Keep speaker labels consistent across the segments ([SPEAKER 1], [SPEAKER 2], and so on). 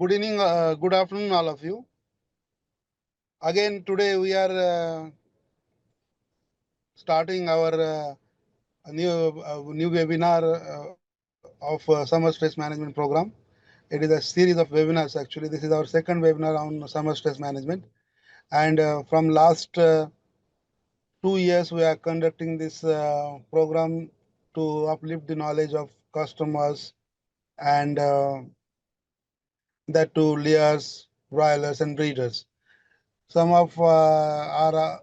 [SPEAKER 1] Good evening, good afternoon, all of you. Again, today we are starting our new webinar of summer stress management program. It is a series of webinars. Actually, this is our second webinar on summer stress management. And from last 2 years, we are conducting this program to uplift the knowledge of customers and that to layers, broilers, and breeders. Some of our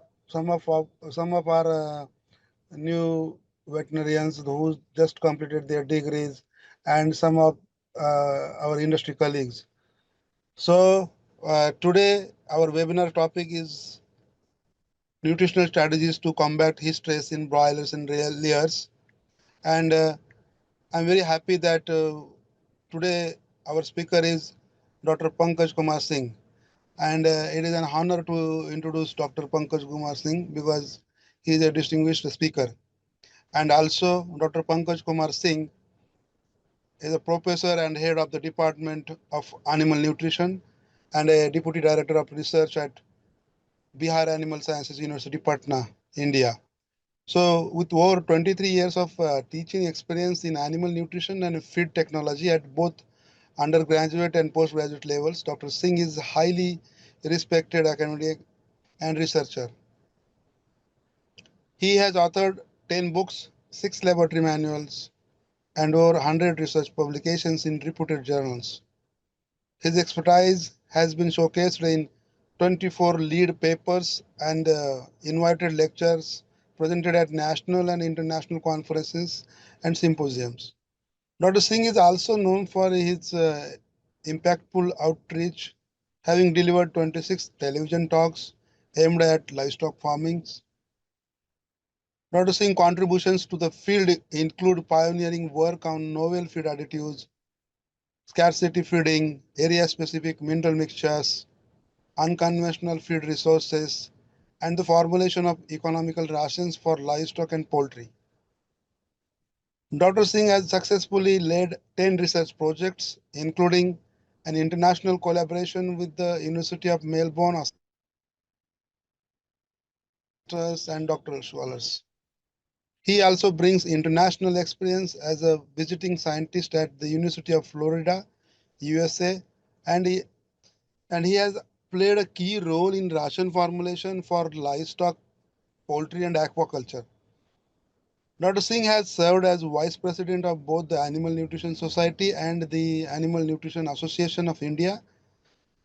[SPEAKER 1] new veterinarians who just completed their degrees, and some of our industry colleagues. So today our webinar topic is nutritional strategies to combat heat stress in broilers and layers. And I'm very happy that today our speaker is Dr. Pankaj Kumar Singh. And it is an honor to introduce Dr. Pankaj Kumar Singh because he is a distinguished speaker. And also, Dr. Pankaj Kumar Singh is a professor and head of the Department of Animal Nutrition and a deputy director of research at Bihar Animal Sciences University, Patna, India. So, with over 23 years of teaching experience in animal nutrition and feed technology at both undergraduate and postgraduate levels, Dr. Singh is highly respected academic and researcher. He has authored 10 books, 6 laboratory manuals, and over 100 research publications in reputed journals. His expertise has been showcased in 24 lead papers and invited lectures presented at national and international conferences and symposiums. Dr. Singh is also known for his impactful outreach, having delivered 26 television talks aimed at livestock farming. Dr. Singh's contributions to the field include pioneering work on novel feed additives, scarcity feeding, area-specific mineral mixtures, unconventional feed resources, and the formulation of economical rations for livestock and poultry. Dr. Singh has successfully led 10 research projects, including an international collaboration with the University of Melbourne and doctoral scholars. He also brings international experience as a visiting scientist at the University of Florida, USA, and he has played a key role in ration formulation for livestock, poultry, and aquaculture. Dr. Singh has served as vice president of both the Animal Nutrition Society and the Animal Nutrition Association of India,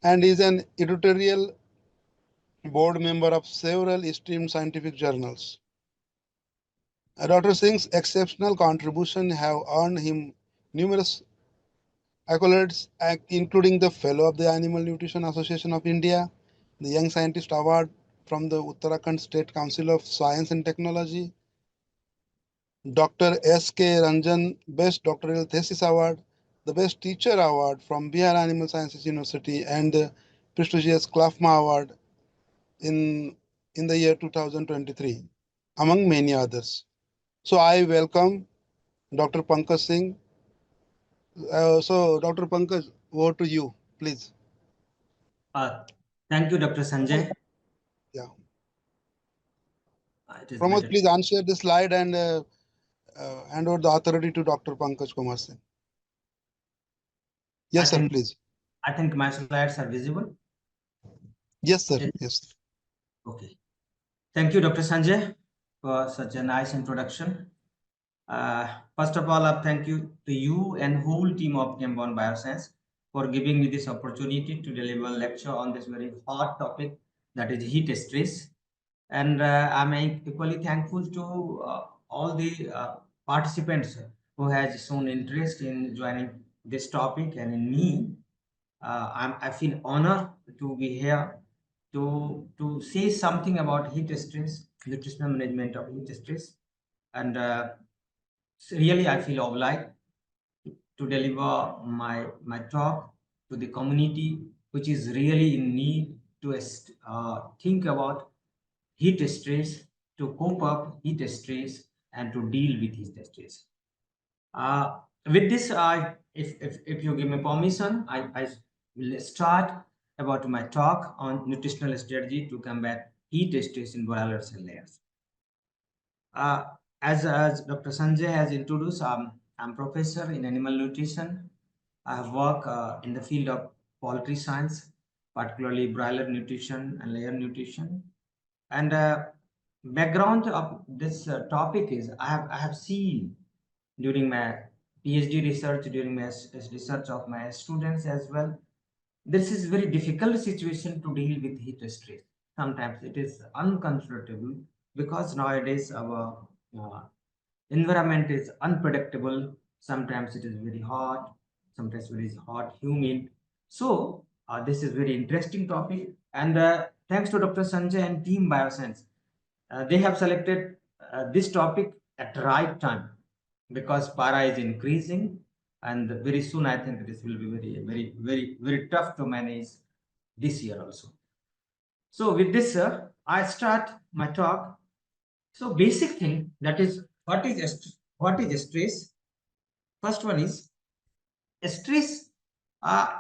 [SPEAKER 1] and is an editorial board member of several esteemed scientific journals. Dr. Singh's exceptional contribution have earned him numerous accolades, including the Fellow of the Animal Nutrition Association of India, the Young Scientist Award from the Uttarakhand State Council of Science and Technology, Dr. S.K. Ranjan Best Doctoral Thesis Award, the Best Teacher Award from Bihar Animal Sciences University, and the prestigious CLAFMA Award in the year 2023, among many others. So I welcome Dr. Pankaj Singh. So, Dr. Pankaj, over to you, please.
[SPEAKER 2] Thank you, Dr. Sanjay.
[SPEAKER 1] Yeah.
[SPEAKER 2] Pramod,
[SPEAKER 1] please unshare the slide and hand over the authority to Dr. Pankaj Kumar Singh. Yes, sir, please.
[SPEAKER 2] I think my slides are visible.
[SPEAKER 1] Yes, sir. Yes.
[SPEAKER 2] Okay. Thank you, Dr. Sanjay, for such a nice introduction. First of all, thank you to you and whole team of Chembond Biosciences for giving me this opportunity to deliver a lecture on this very hot topic, that is heat stress. And I'm equally thankful to all the participants who has shown interest in joining this topic and in me. I feel honored to be here to say something about heat stress, nutritional management of heat stress, and really I feel obliged to deliver my talk to the community, which is really in need to think about heat stress, to cope up heat stress, and to deal with heat stress. With this, if you give me permission, I will start about my talk on nutritional strategy to combat heat stress in broilers and layers. Uh, as Dr. Sanjay has introduced, I'm professor in animal nutrition. I have worked in the field of poultry science, particularly broiler nutrition and layer nutrition. And background of this topic is I have seen during my PhD research, during my research of my students as well. This is very difficult situation to deal with heat stress. Sometimes it is uncomfortable because nowadays our environment is unpredictable. Sometimes it is very hot, sometimes it is hot, humid. So this is very interesting topic. And thanks to Dr. Sanjay and Team Bioscience, they have selected this topic at the right time because para is increasing, and very soon I think this will be very tough to manage this year also. So with this, I start my talk. So basic thing, that is what is stress. First one is stress uh,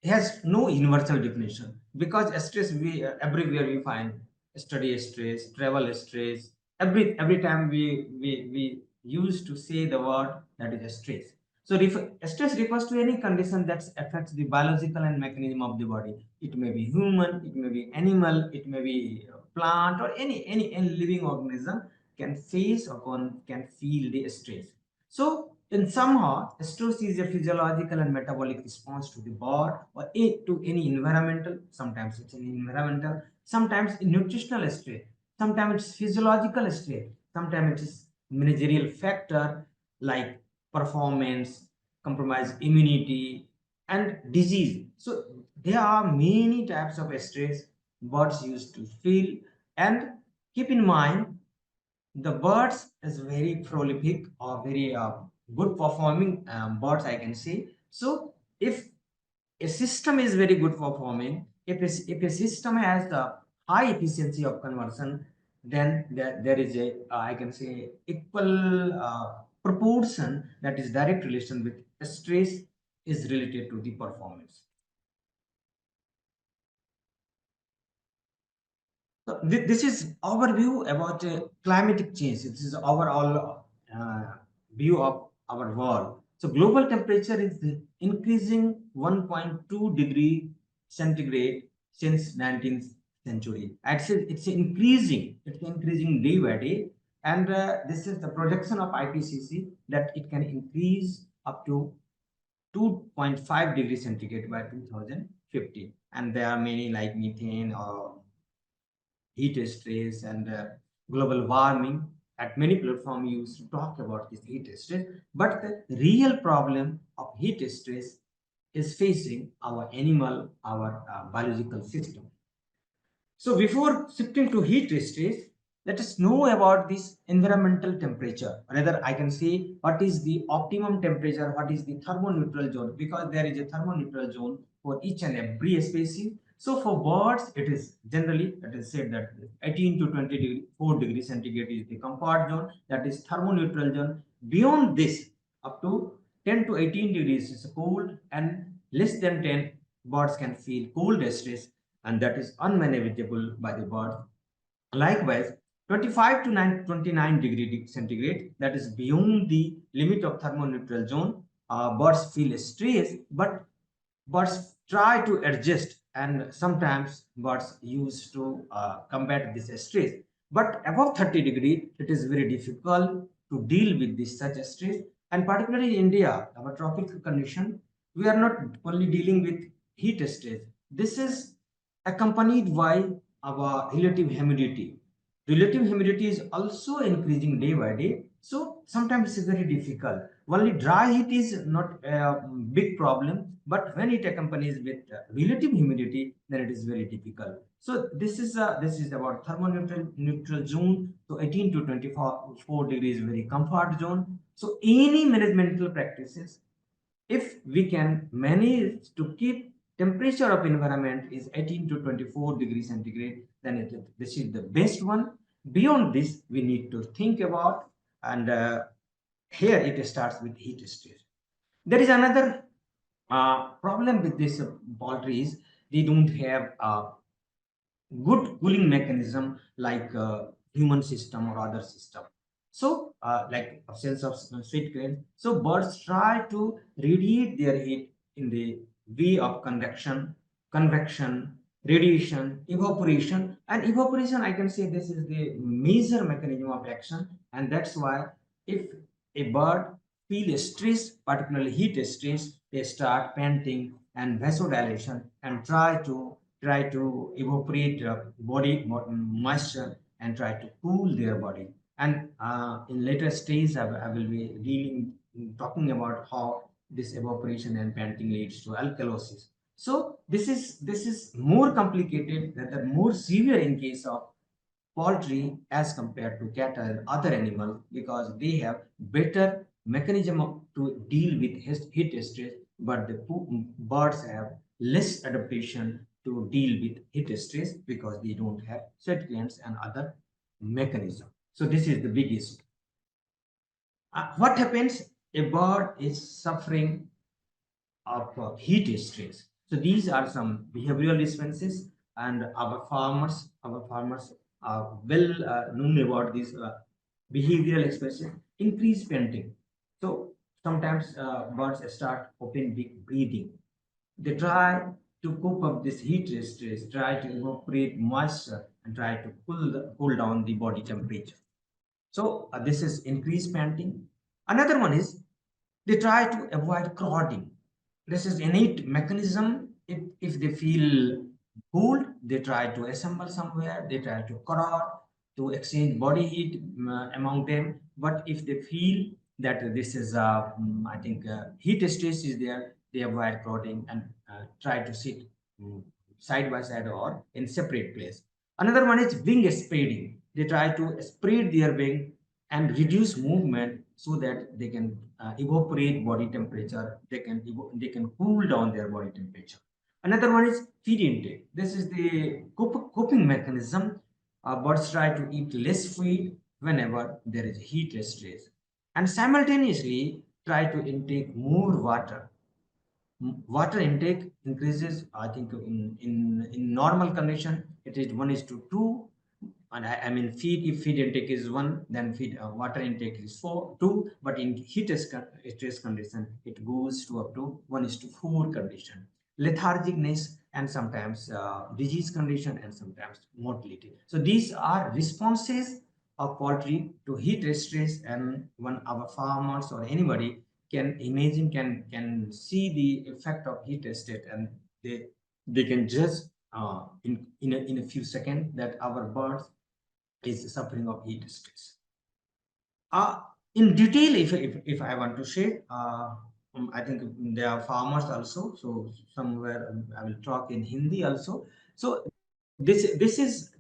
[SPEAKER 2] has no universal definition because stress we everywhere we find study stress, travel stress. Every time we used to say the word that is stress. So stress refers to any condition that affects the biological and mechanism of the body. It may be human, it may be animal, it may be plant, or any living organism can face or can feel the stress. So, in somehow, stress is a physiological and metabolic response to the body or to any environmental. Sometimes it's an environmental, sometimes a nutritional stress, sometimes it's physiological stress, sometimes it is managerial factor like performance, compromise immunity, and disease. So there are many types of stress birds used to feel, and keep in mind the birds is very prolific or very good performing birds, I can say. So if a system is very good performing, if a system has the high efficiency of conversion, then there is a I can say equal proportion, that is direct relation with stress is related to the performance. So this is our view about climatic change. This is overall view of our world. So global temperature is increasing 1.2 degree centigrade since 19th century. Actually, it's increasing. It's increasing day by day, and this is the projection of IPCC that it can increase up to 2.5 degrees centigrade by 2050. And there are many like methane or heat stress and global warming. At many platforms you used to talk about this heat stress, but the real problem of heat stress is facing our animal, our biological system. So before shifting to heat stress, let us know about this environmental temperature. Rather, I can say what is the optimum temperature, what is the thermoneutral zone, because there is a thermoneutral zone for each and every species. So for birds, it is said that 18 to 24 degrees centigrade is the comfort zone, that is thermoneutral zone. Beyond this, up to 10 to 18 degrees is cold, and less than 10, birds can feel cold stress, and that is unmanageable by the bird. Likewise, 25 to 29 degree centigrade, that is beyond the limit of thermoneutral zone, birds feel stress, but birds try to adjust, and sometimes birds use to combat this stress. But above 30 degree, it is very difficult to deal with this such stress, and particularly in India, our tropical condition, we are not only dealing with heat stress. This is accompanied by our relative humidity. Relative humidity is also increasing day by day, so sometimes it's very difficult. Only dry heat is not a big problem, but when it accompanies with relative humidity, then it is very difficult. So this is about thermoneutral neutral zone. So 18 to 24 degrees is very comfort zone. So any managemental practices, if we can manage to keep temperature of environment is 18 to 24 degrees centigrade, then this is the best one. Beyond this, we need to think about, and here it starts with heat stress. There is another Problem with this poultry is they don't have good cooling mechanism like human system or other system. So, like absence of sweet glands. So, birds try to radiate their heat in the way of convection, radiation, evaporation. And evaporation, I can say this is the major mechanism of action, and that's why if a bird feel stress, particularly heat stress, they start panting and vasodilation and try to evaporate body moisture and try to cool their body. And in later stage, I will be dealing talking about how this evaporation and panting leads to alkalosis. So this is more complicated, that are more severe in case of poultry as compared to cattle and other animals, because they have better mechanism to deal with heat stress, but the birds have less adaptation to deal with heat stress because they don't have sweat glands and other mechanism. So this is the biggest. What happens? A bird is suffering of heat stress. So these are some behavioral responses, and our farmers are well known about these behavioral expressions. Increased panting. So sometimes birds start open big breathing. They try to cope up this heat stress, try to evaporate moisture, and try to cool down the body temperature. So this is increased panting. Another one is they try to avoid crowding. This is innate mechanism. If they feel cold, they try to assemble somewhere. They try to crowd to exchange body heat among them. But if they feel that this is, I think, heat stress is there, they avoid crowding and try to sit mm, side by side or in separate place. Another one is wing spreading. They try to spread their wing and reduce movement so that they can evaporate body temperature. They can cool down their body temperature. Another one is feed intake. This is the coping mechanism. Birds try to eat less feed whenever there is heat stress, and simultaneously try to intake more water. Water intake increases, I think, in normal condition it is 1:2. And I mean, feed intake is 1, then feed water intake is 2, but in stress condition it goes to up to 1:4 condition. Lethargicness and sometimes disease condition and sometimes mortality. So these are responses of poultry to heat stress, and when our farmers or anybody can imagine, can see the effect of heat state, and they can judge in a few seconds that our birds is suffering of heat stress. Uh, in detail, if I want to say, I think there are farmers also. So somewhere I will talk in Hindi also. So this is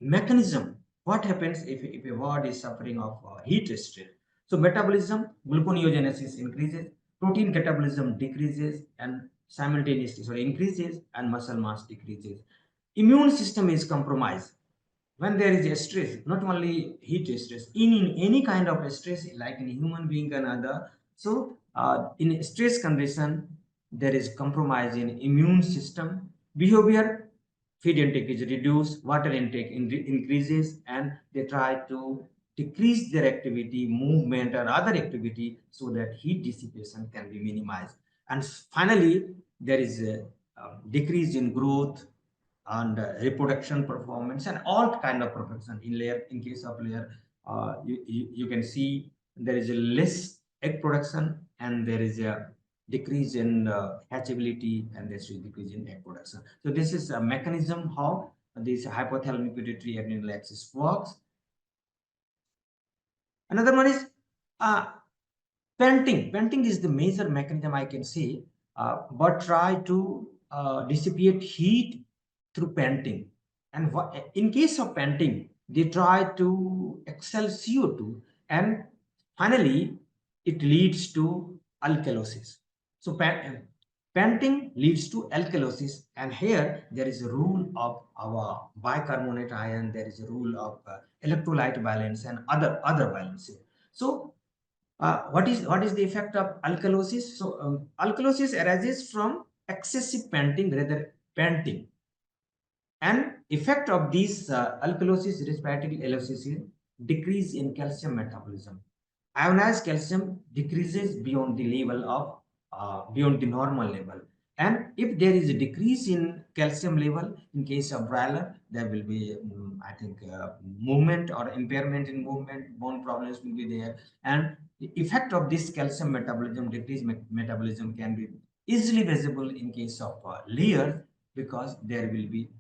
[SPEAKER 2] mechanism. What happens if a bird is suffering of heat stress? So metabolism, gluconeogenesis increases, protein catabolism decreases, and simultaneously sorry increases, and muscle mass decreases. Immune system is compromised when there is a stress, not only heat stress, in any kind of stress, like in human being and other. So in stress condition, there is compromise in immune system. Behavior, feed intake is reduced, water intake increases, and they try to decrease their activity, movement, or other activity so that heat dissipation can be minimized. And finally, there is a decrease in growth and reproduction performance and all kind of production in layer. In case of layer, you can see there is a less egg production, and there is a decrease in hatchability, and there is a decrease in egg production. So this is a mechanism how this hypothalamic pituitary adrenal axis works. Another one is uh, panting. Panting is the major mechanism, I can say, but try to dissipate heat through panting. And in case of panting, they try to exhale CO2, and finally, it leads to alkalosis. So panting leads to alkalosis, and here there is a rule of our bicarbonate ion. There is a rule of electrolyte balance and other balance. So What is the effect of alkalosis? So alkalosis arises from excessive panting, rather panting. And effect of these alkalosis respiratory allosis is decrease in calcium metabolism. Ionized calcium decreases beyond the level of beyond the normal level. And if there is a decrease in calcium level, in case of broiler, there will be, I think, movement or impairment in movement, bone problems will be there. And the effect of this calcium metabolism, decreased metabolism, can be easily visible in case of layers, because there will be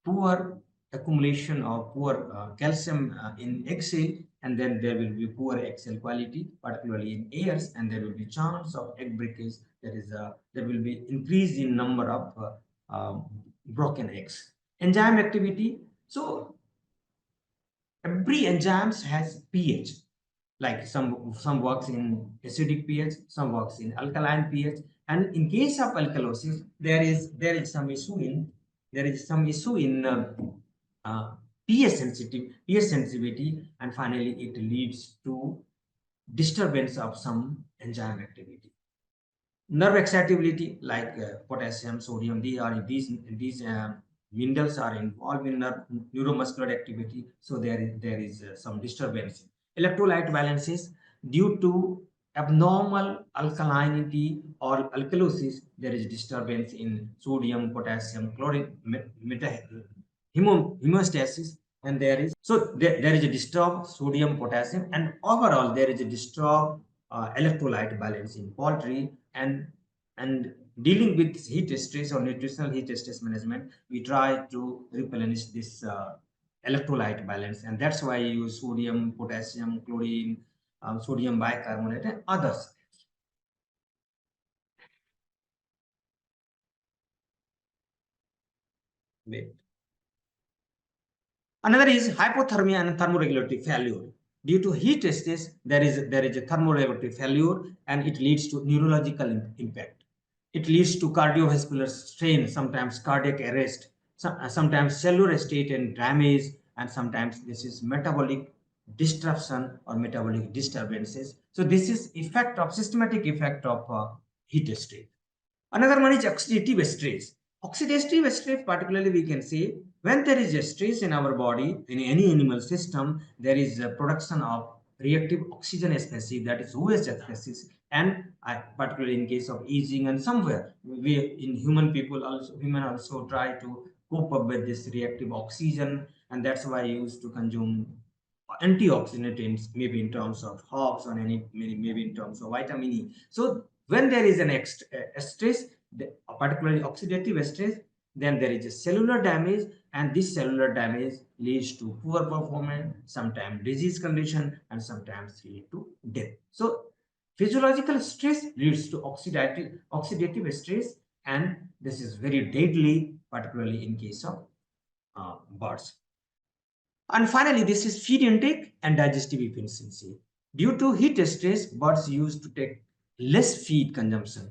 [SPEAKER 2] poor accumulation of poor calcium in egg cell, and then there will be poor egg cell quality, particularly in airs, and there will be chance of egg breakage. There will be increase in number of broken eggs. Enzyme activity. So every enzymes has pH. Like some works in acidic pH, some works in alkaline pH, and in case of alkalosis, there is some issue in uh, pH sensitivity, and finally it leads to disturbance of some enzyme activity. Nerve excitability, like potassium, sodium, these minerals are involved in neuromuscular activity, so there is some disturbance. Electrolyte balances, due to abnormal alkalinity or alkalosis, there is disturbance in sodium, potassium, chlorine, hemostasis, and there is a disturbed sodium, potassium, and overall there is a disturbed electrolyte balance in poultry. And dealing with heat stress or nutritional heat stress management, we try to replenish this electrolyte balance, and that's why you use sodium, potassium, chlorine, sodium bicarbonate, and others. Wait. Another is hypothermia and thermoregulatory failure. Due to heat stress, there is a thermoregulatory failure, and it leads to neurological impact. It leads to cardiovascular strain, sometimes cardiac arrest, sometimes cellular state and damage, and sometimes this is metabolic disruption or metabolic disturbances. So this is effect of systematic effect of heat stress. Another one is oxidative stress. Oxidative stress, particularly, we can say when there is a stress in our body, in any animal system, there is a production of reactive oxygen species, that is OH species, and particularly in case of aging, and somewhere we in human also try to cope up with this reactive oxygen, and that's why I used to consume antioxidants, maybe in terms of hops, or maybe in terms of vitamin E. So when there is an stress, particularly oxidative stress, then there is a cellular damage, and this cellular damage leads to poor performance, sometimes disease condition, and sometimes lead to death. So physiological stress leads to oxidative stress, and this is very deadly, particularly in case of birds. And finally, this is feed intake and digestive efficiency. Due to heat stress, birds used to take less feed consumption.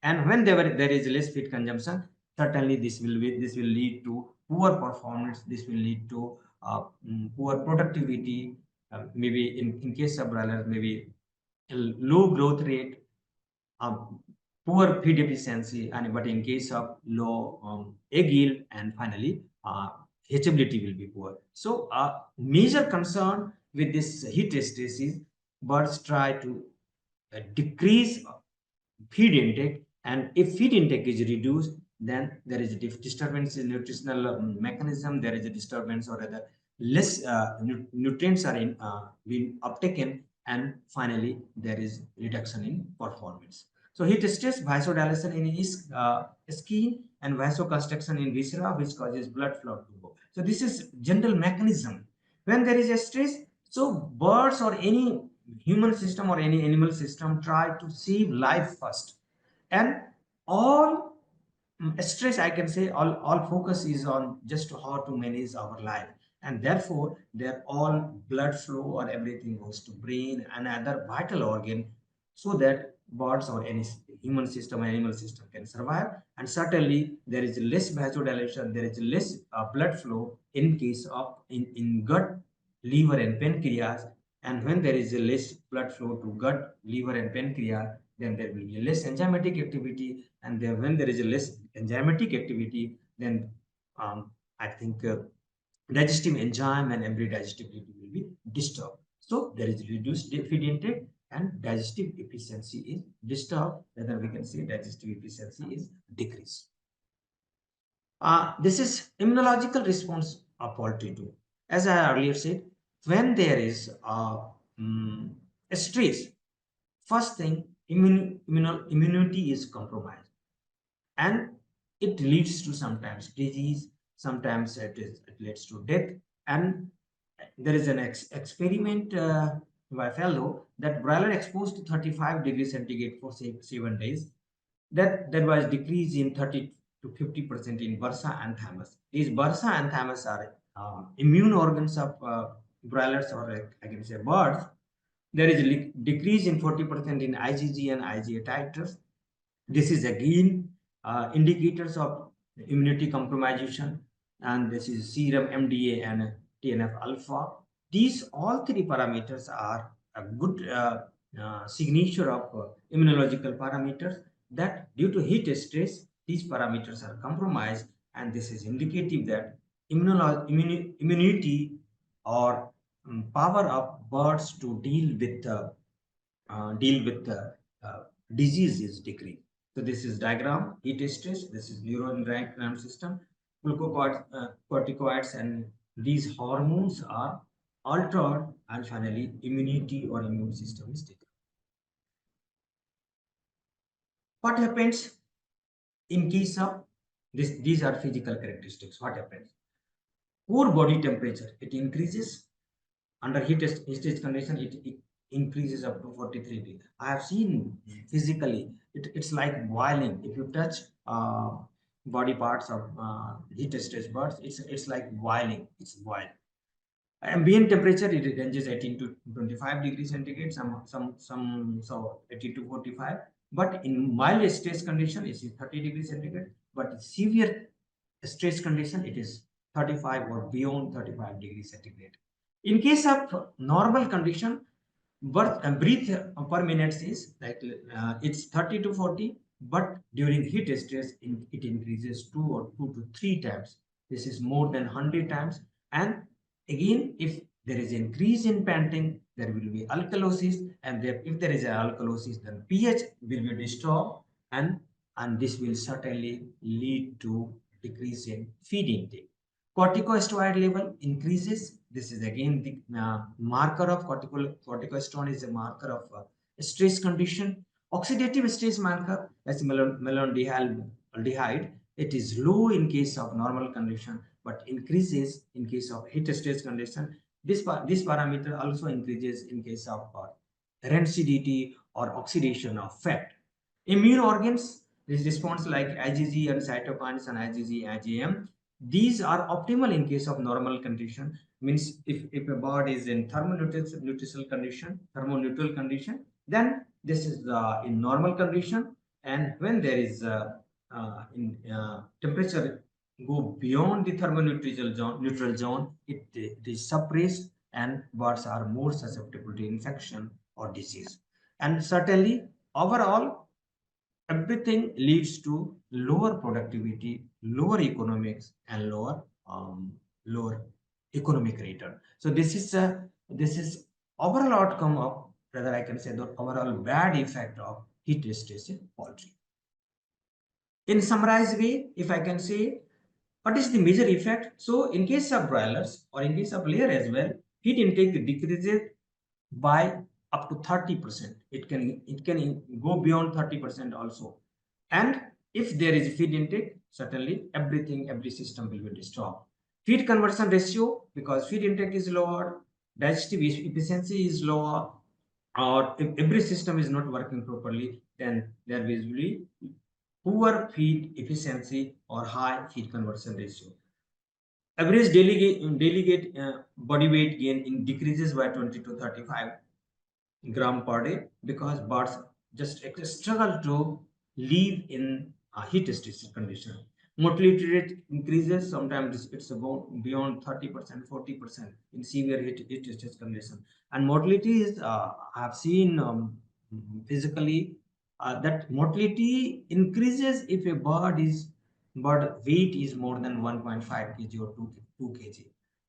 [SPEAKER 2] And when there is less feed consumption, certainly this will lead to poor performance. This will lead to poor productivity. Maybe in case of broilers, maybe a low growth rate, um, poor feed efficiency, and but in case of low egg yield, and finally hatchability will be poor. So major concern with this heat stress is birds try to decrease feed intake, and if feed intake is reduced, then there is a disturbance in nutritional mechanism, there is a disturbance, or rather less nutrients are being uptaken, and finally there is reduction in performance. So heat stress, vasodilation in skin, and vasoconstriction in viscera, which causes blood flow to go. So this is general mechanism. When there is a stress, so birds or any human system or any animal system try to save life first, and all stress, I can say, all focus is on just how to manage our life, and therefore their all blood flow or everything goes to brain and other vital organ, so that birds or any human system or animal system can survive. And certainly there is less vasodilation, there is less blood flow in case of in gut, liver, and pancreas, And when there is a less blood flow to gut, liver, and pancreas, then there will be less enzymatic activity. And then when there is a less enzymatic activity, then I think digestive enzyme and every digestibility will be disturbed. So there is reduced feed intake and digestive efficiency is disturbed. Whether we can say digestive efficiency is decreased. This is immunological response of poultry too. As I earlier said, when there is a stress, first thing immunity is compromised, and it leads to sometimes disease, sometimes it leads to death. And there is an experiment by fellow that broiler exposed to 35 degrees centigrade for say 7 days, that there was decrease in 30 to 50% in bursa and thymus. These bursa and thymus are immune organs of broilers, or I can say birds. There is a decrease in 40% in IgG and IgA titers. This is again indicators of immunity compromisation, and this is serum MDA and TNF alpha. These all three parameters are a good signature of immunological parameters, that due to heat stress, these parameters are compromised, and this is indicative that immunity or power of birds to deal with uh, disease is decreased. So this is diagram, heat stress, this is neuroendocrine system, corticoids, and these hormones are altered, and finally immunity or immune system is decreased. What happens in case of this? These are physical characteristics. What happens? Core body temperature, it increases. Under heat stage condition, it increases up to 43 degrees. I have seen physically, it's like boiling. If you touch body parts of heat stage birds, it's like boiling. It's boiled. Ambient temperature, it ranges 18 to 25 degrees centigrade, some so 18 to 45. But in mild stress condition, it is 30 degrees centigrade. But severe stress condition, it is 35 or beyond 35 degrees centigrade. In case of normal condition, birth and breath per minute is like it's 30 to 40, but during heat stress it increases 2 to 3 times. This is more than 100 times. And again, if there is increase in panting, there will be alkalosis, and if there is an alkalosis, then pH will be disturbed, and this will certainly lead to decrease in feed intake. Corticosteroid level increases. This is again the marker of corticosteroid is a marker of stress condition. Oxidative stress marker as malondialdehyde. It is low in case of normal condition, but increases in case of heat stress condition. This parameter also increases in case of rancidity or oxidation of fat. Immune organs, this response like IgG and cytokines and IgG, IgM, these are optimal in case of normal condition. Means if a bird is in thermoneutral condition, then this is in normal condition. And when there is in temperature go beyond the thermoneutral zone, it is suppressed, and birds are more susceptible to infection or disease. And certainly overall, everything leads to lower productivity, lower economics, and lower economic return. So this is overall outcome of, rather I can say, the overall bad effect of heat stress in poultry. In summarized way, if I can say, what is the major effect? So in case of broilers or in case of layer as well, heat intake decreases by up to 30%. It can go beyond 30% also. And if there is feed intake, certainly every system will be disturbed. Feed conversion ratio, because feed intake is lower, digestive efficiency is lower, or if every system is not working properly, then there will be poor feed efficiency or high feed conversion ratio. Average daily body weight gain in decreases by 20 to 35 gram per day, because birds just struggle to live in a heat stress condition. Mortality rate increases. Sometimes it's about beyond 30%, 40% in severe heat stress condition. And mortality is, I have seen physically that mortality increases if a bird weight is more than 1.5 kg or 2 kg.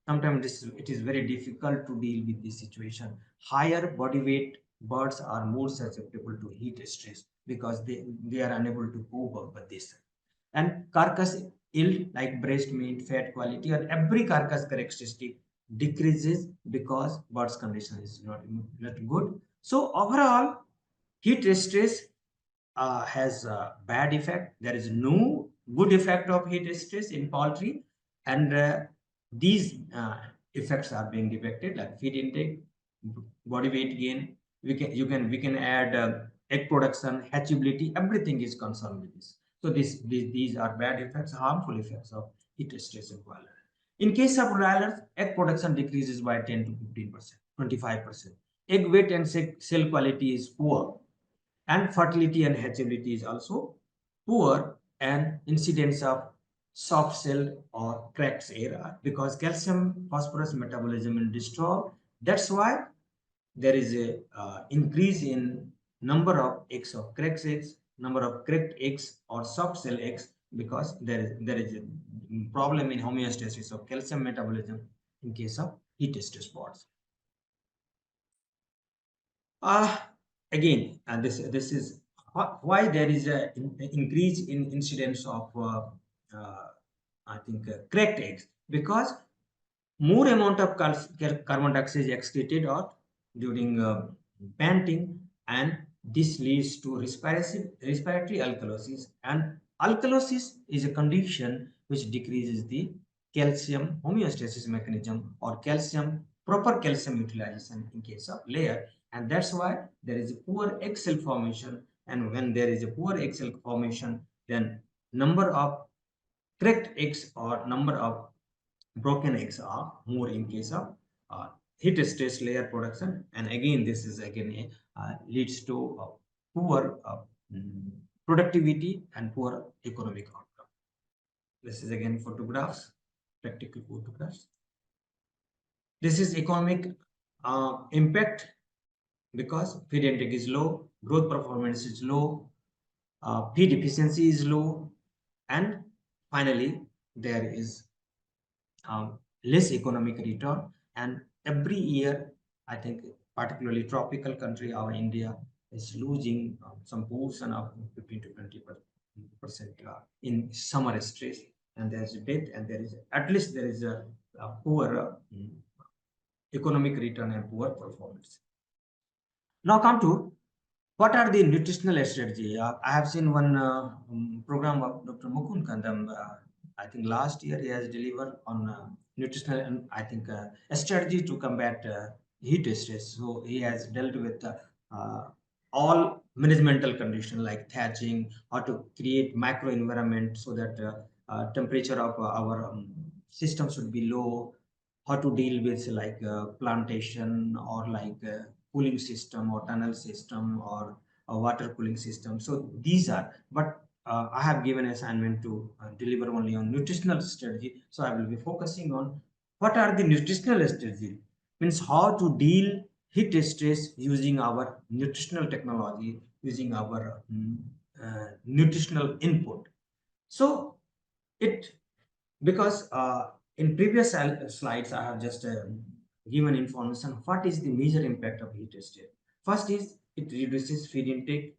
[SPEAKER 2] Sometimes it is very difficult to deal with this situation. Higher body weight birds are more susceptible to heat stress because they are unable to cope up with this. And carcass yield like breast meat, fat quality, or every carcass characteristic decreases because bird's condition is not good. So overall, heat stress has a bad effect. There is no good effect of heat stress in poultry, and these effects are being depicted like feed intake, body weight gain. We can add egg production, hatchability. Everything is concerned with this. So these are bad effects, harmful effects of heat stress in broiler. In case of broilers, egg production decreases by 10 to 15%, 25%. Egg weight and cell quality is poor, and fertility and hatchability is also poor, and incidence of soft cell or cracked error because calcium phosphorus metabolism is disturbed. That's why there is a increase in number of eggs of cracked eggs, number of cracked eggs or soft cell eggs, because there is a problem in homeostasis of calcium metabolism in case of heat stress spots. Uh, Again, this is why there is a increase in incidence of I think cracked eggs, because more amount of carbon dioxide is excreted out during panting, and this leads to respiratory alkalosis. And alkalosis is a condition which decreases the calcium homeostasis mechanism or proper calcium utilization in case of layer, and that's why there is a poor egg cell formation. And when there is a poor egg cell formation, then number of cracked eggs or number of broken eggs are more in case of heat stress layer production. And again, this is again leads to poor mm, productivity and poor economic outcome. This is again photographs, practical photographs. This is economic impact because feed intake is low, growth performance is low, feed efficiency is low, and finally there is less economic return. And every year, I think, particularly tropical country, our India is losing some portion of 15 to 20% in summer stress, and there is a death, and there is at least there is a poor economic return and poor performance. Now come to what are the nutritional strategy? I have seen one program of Dr. Mukund Kandam. I think last year he has delivered on nutritional and I think a strategy to combat heat stress. So he has dealt with all managemental conditions like thatching, how to create micro environment so that temperature of our system should be low, how to deal with like plantation or like cooling system or tunnel system or a water cooling system. So these are, but I have given assignment to deliver only on nutritional strategy. So I will be focusing on what are the nutritional strategy, means how to deal heat stress using our nutritional technology, using our nutritional input. So it, because in previous slides I have just given information what is the major impact of heat stress. First is it reduces feed intake,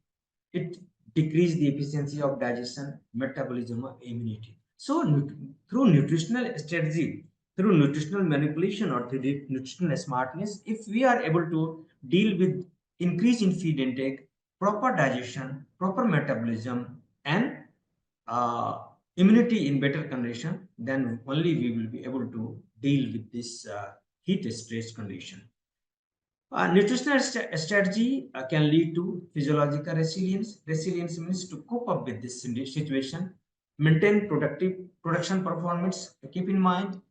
[SPEAKER 2] it decreases the efficiency of digestion, metabolism, or immunity. So through nutritional strategy, through nutritional manipulation or through nutritional smartness, if we are able to deal with increase in feed intake, proper digestion, proper metabolism, and uh, immunity in better condition, then only we will be able to deal with this heat stress condition. Nutritional strategy can lead to physiological resilience. Resilience means to cope up with this situation, maintain productive production performance. Keep in mind,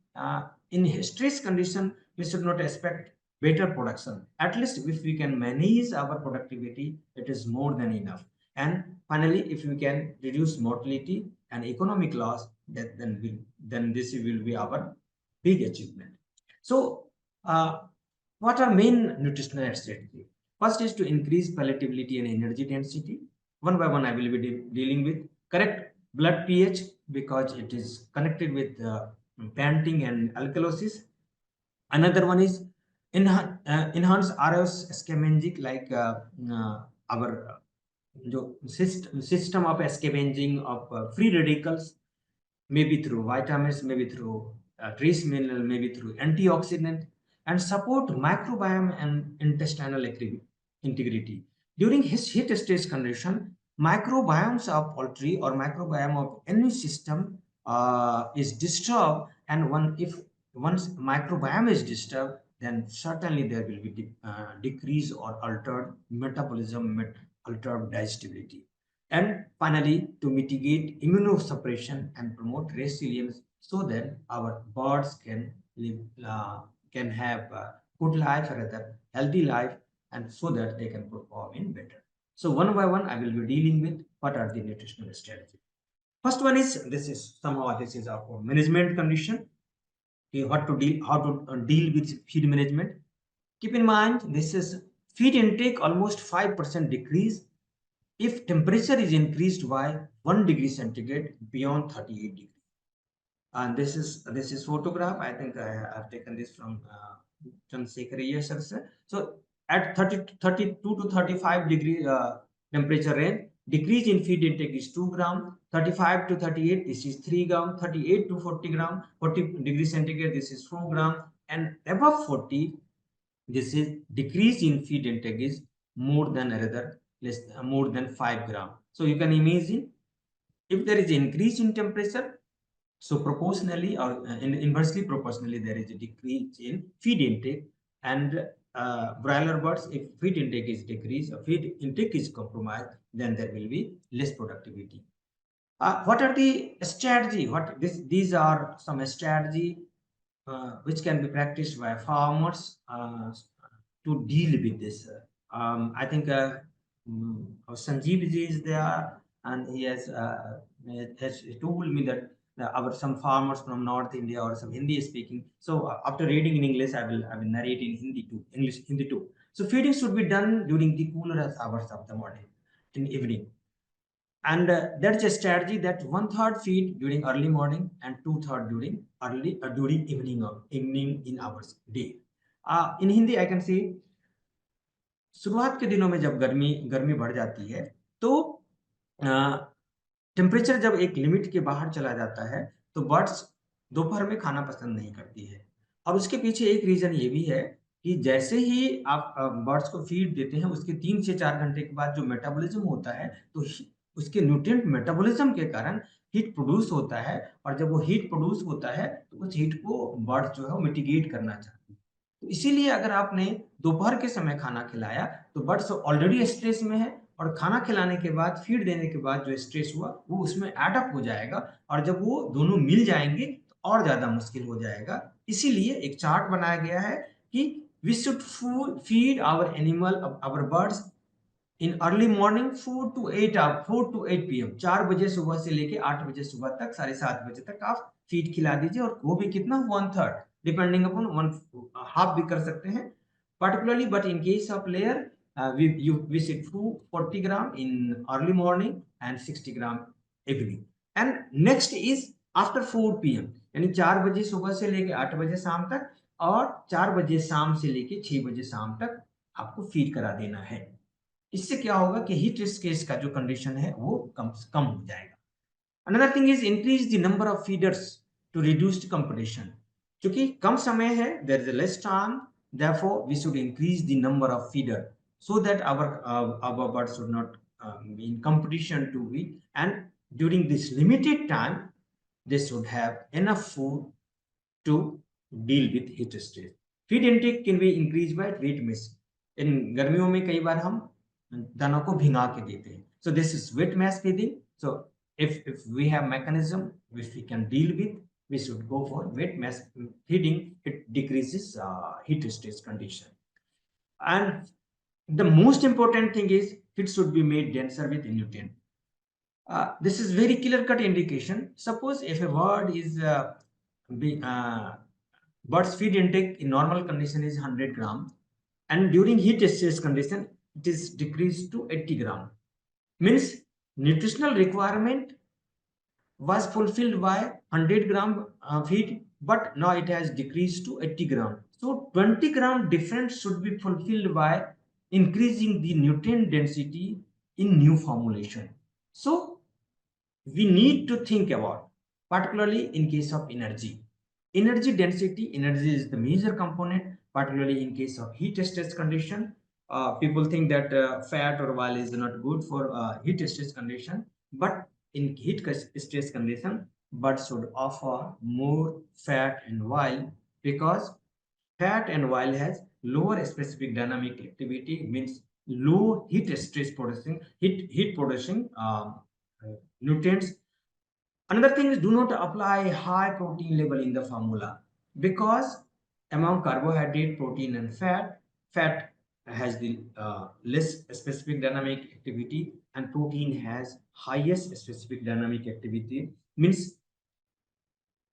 [SPEAKER 2] in stress condition, we should not expect better production. At least if we can manage our productivity, it is more than enough. And finally, if we can reduce mortality, and economic loss, then this will be our big achievement. So, what are main nutritional strategies? First is to increase palatability and energy density. One by one, I will be dealing with correct blood pH because it is connected with panting and alkalosis. Another one is enhance ROS scavenging, like our system of scavenging of free radicals, maybe through vitamins, maybe through trace mineral, maybe through antioxidant, and support microbiome and intestinal integrity. During his heat stress condition, microbiomes of poultry or microbiome of any system is disturbed, and if once microbiome is disturbed, then certainly there will be decrease or altered metabolism, altered digestibility. And finally, to mitigate immunosuppression and promote resilience so that our birds can live, can have a good life, rather healthy life, and so that they can perform in better. So one by one, I will be dealing with what are the nutritional strategies. First one is, this is our management condition. Okay, how to deal with feed management. Keep in mind, this is feed intake almost 5% decrease if temperature is increased by 1 degree centigrade beyond 38 degrees. And this is photograph. I think I have taken this from Chandrasekhar sir. So at 32 to 35 degree temperature range, decrease in feed intake is 2 gram. 35 to 38, this is 3 gram. 38 to 40 gram, 40 degrees centigrade, this is 4 gram. And above 40, this is decrease in feed intake is more than more than 5 gram. So you can imagine, if there is increase in temperature, so proportionally or inversely proportionally there is a decrease in feed intake. And broiler birds, if feed intake is decreased or feed intake is compromised, then there will be less productivity. What are the strategy? These are some strategy which can be practiced by farmers to deal with this. I think Sanjeev ji is there, and he has told me that some farmers from North India or some Hindi speaking. So after reading in English, I will narrate in Hindi too. So feeding should be done during the cooler hours of the morning, in evening. And that's a strategy that 1/3 feed during early morning and 2/3 during evening in hours day. In Hindi I can say, शुरुआत के दिनों में जब गर्मी बढ़ जाती है, तो टेम्परेचर जब एक लिमिट के बाहर चला जाता है, तो बर्ड्स दोपहर में खाना पसंद नहीं करती है। और उसके पीछे एक रीजन ये भी है कि जैसे ही आप बर्ड्स को फीड देते हैं, उसके 3 से 4 घंटे के बाद जो मेटाबॉलिज्म होता है, तो उसके न्यूट्रिएंट मेटाबॉलिज्म के कारण हीट प्रोड्यूस होता है। और जब वो हीट प्रोड्यूस होता है, तो उस हीट को बर्ड्स जो है वो मिटिगेट करना चाहते हैं। तो इसीलिए अगर आपने दोपहर के समय खाना खिलाया, तो बर्ड्स ऑलरेडी स्ट्रेस में है, और खाना खिलाने के बाद, फीड देने के बाद जो स्ट्रेस हुआ वो उसमें एडअप हो जाएगा, और जब वो दोनों मिल जाएंगे तो और ज्यादा मुश्किल हो जाएगा। इसीलिए एक चार्ट बनाया गया है कि we should feed our animal, our birds in early morning 4 to 8 PM. 4 बजे सुबह से लेके 8 बजे सुबह तक, 7:30 बजे तक आप फीड खिला दीजिए, और वो भी कितना, 1/3, डिपेंडिंग अपॉन 1/2 भी कर सकते हैं particularly. But in case of layer, we should feed 40 gram in early morning and 60 gram evening. And next is after 4 pm, यानी 4 बजे सुबह से लेके 8 बजे शाम तक, और 4 बजे शाम से लेके 6 बजे शाम तक आपको फीड करा देना है। इससे क्या होगा कि हीट स्ट्रेस का जो कंडीशन है वो कम हो जाएगा। Another thing is increase the number of feeders to reduce the competition. क्योंकि कम समय है, there is less time, therefore we should increase the number of feeder so that our birds should not be in competition to eat, and during this limited time they should have enough food to deal with heat stress. Feed intake can be increased by wet mess. इन गर्मियों में कई बार हम दानों को भिंगा के देते हैं, so this is wet mass feeding. So if we have mechanism which we can deal with, we should go for wet mass feeding. It decreases heat stress condition. And the most important thing is, it should be made denser with nutrient. This is very clear-cut indication. Suppose if a bird is bird's feed intake in normal condition is 100 gram, and during heat stress condition it is decreased to 80 gram. Means nutritional requirement was fulfilled by 100 gram feed, but now it has decreased to 80 gram. So 20 gram difference should be fulfilled by increasing the nutrient density in new formulation. So we need to think about, particularly in case of energy density. Energy is the major component, particularly in case of heat stress condition. People think that fat or oil is not good for heat stress condition, but in heat stress condition birds should offer more fat and oil, because fat and oil has lower specific dynamic activity, means low heat stress producing heat producing nutrients. Another thing is, do not apply high protein level in the formula, because among carbohydrate, protein, and fat has the less specific dynamic activity, and protein has highest specific dynamic activity. Means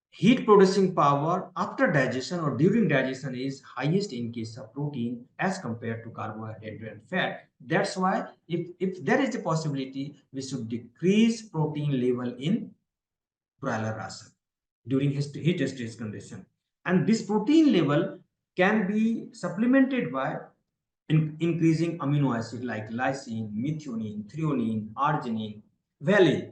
[SPEAKER 2] heat producing power after digestion or during digestion is highest in case of protein as compared to carbohydrate and fat. That's why if there is a possibility, we should decrease protein level in broiler ration during heat stress condition, and this protein level can be supplemented by increasing amino acid like lysine, methionine, threonine, arginine, valine.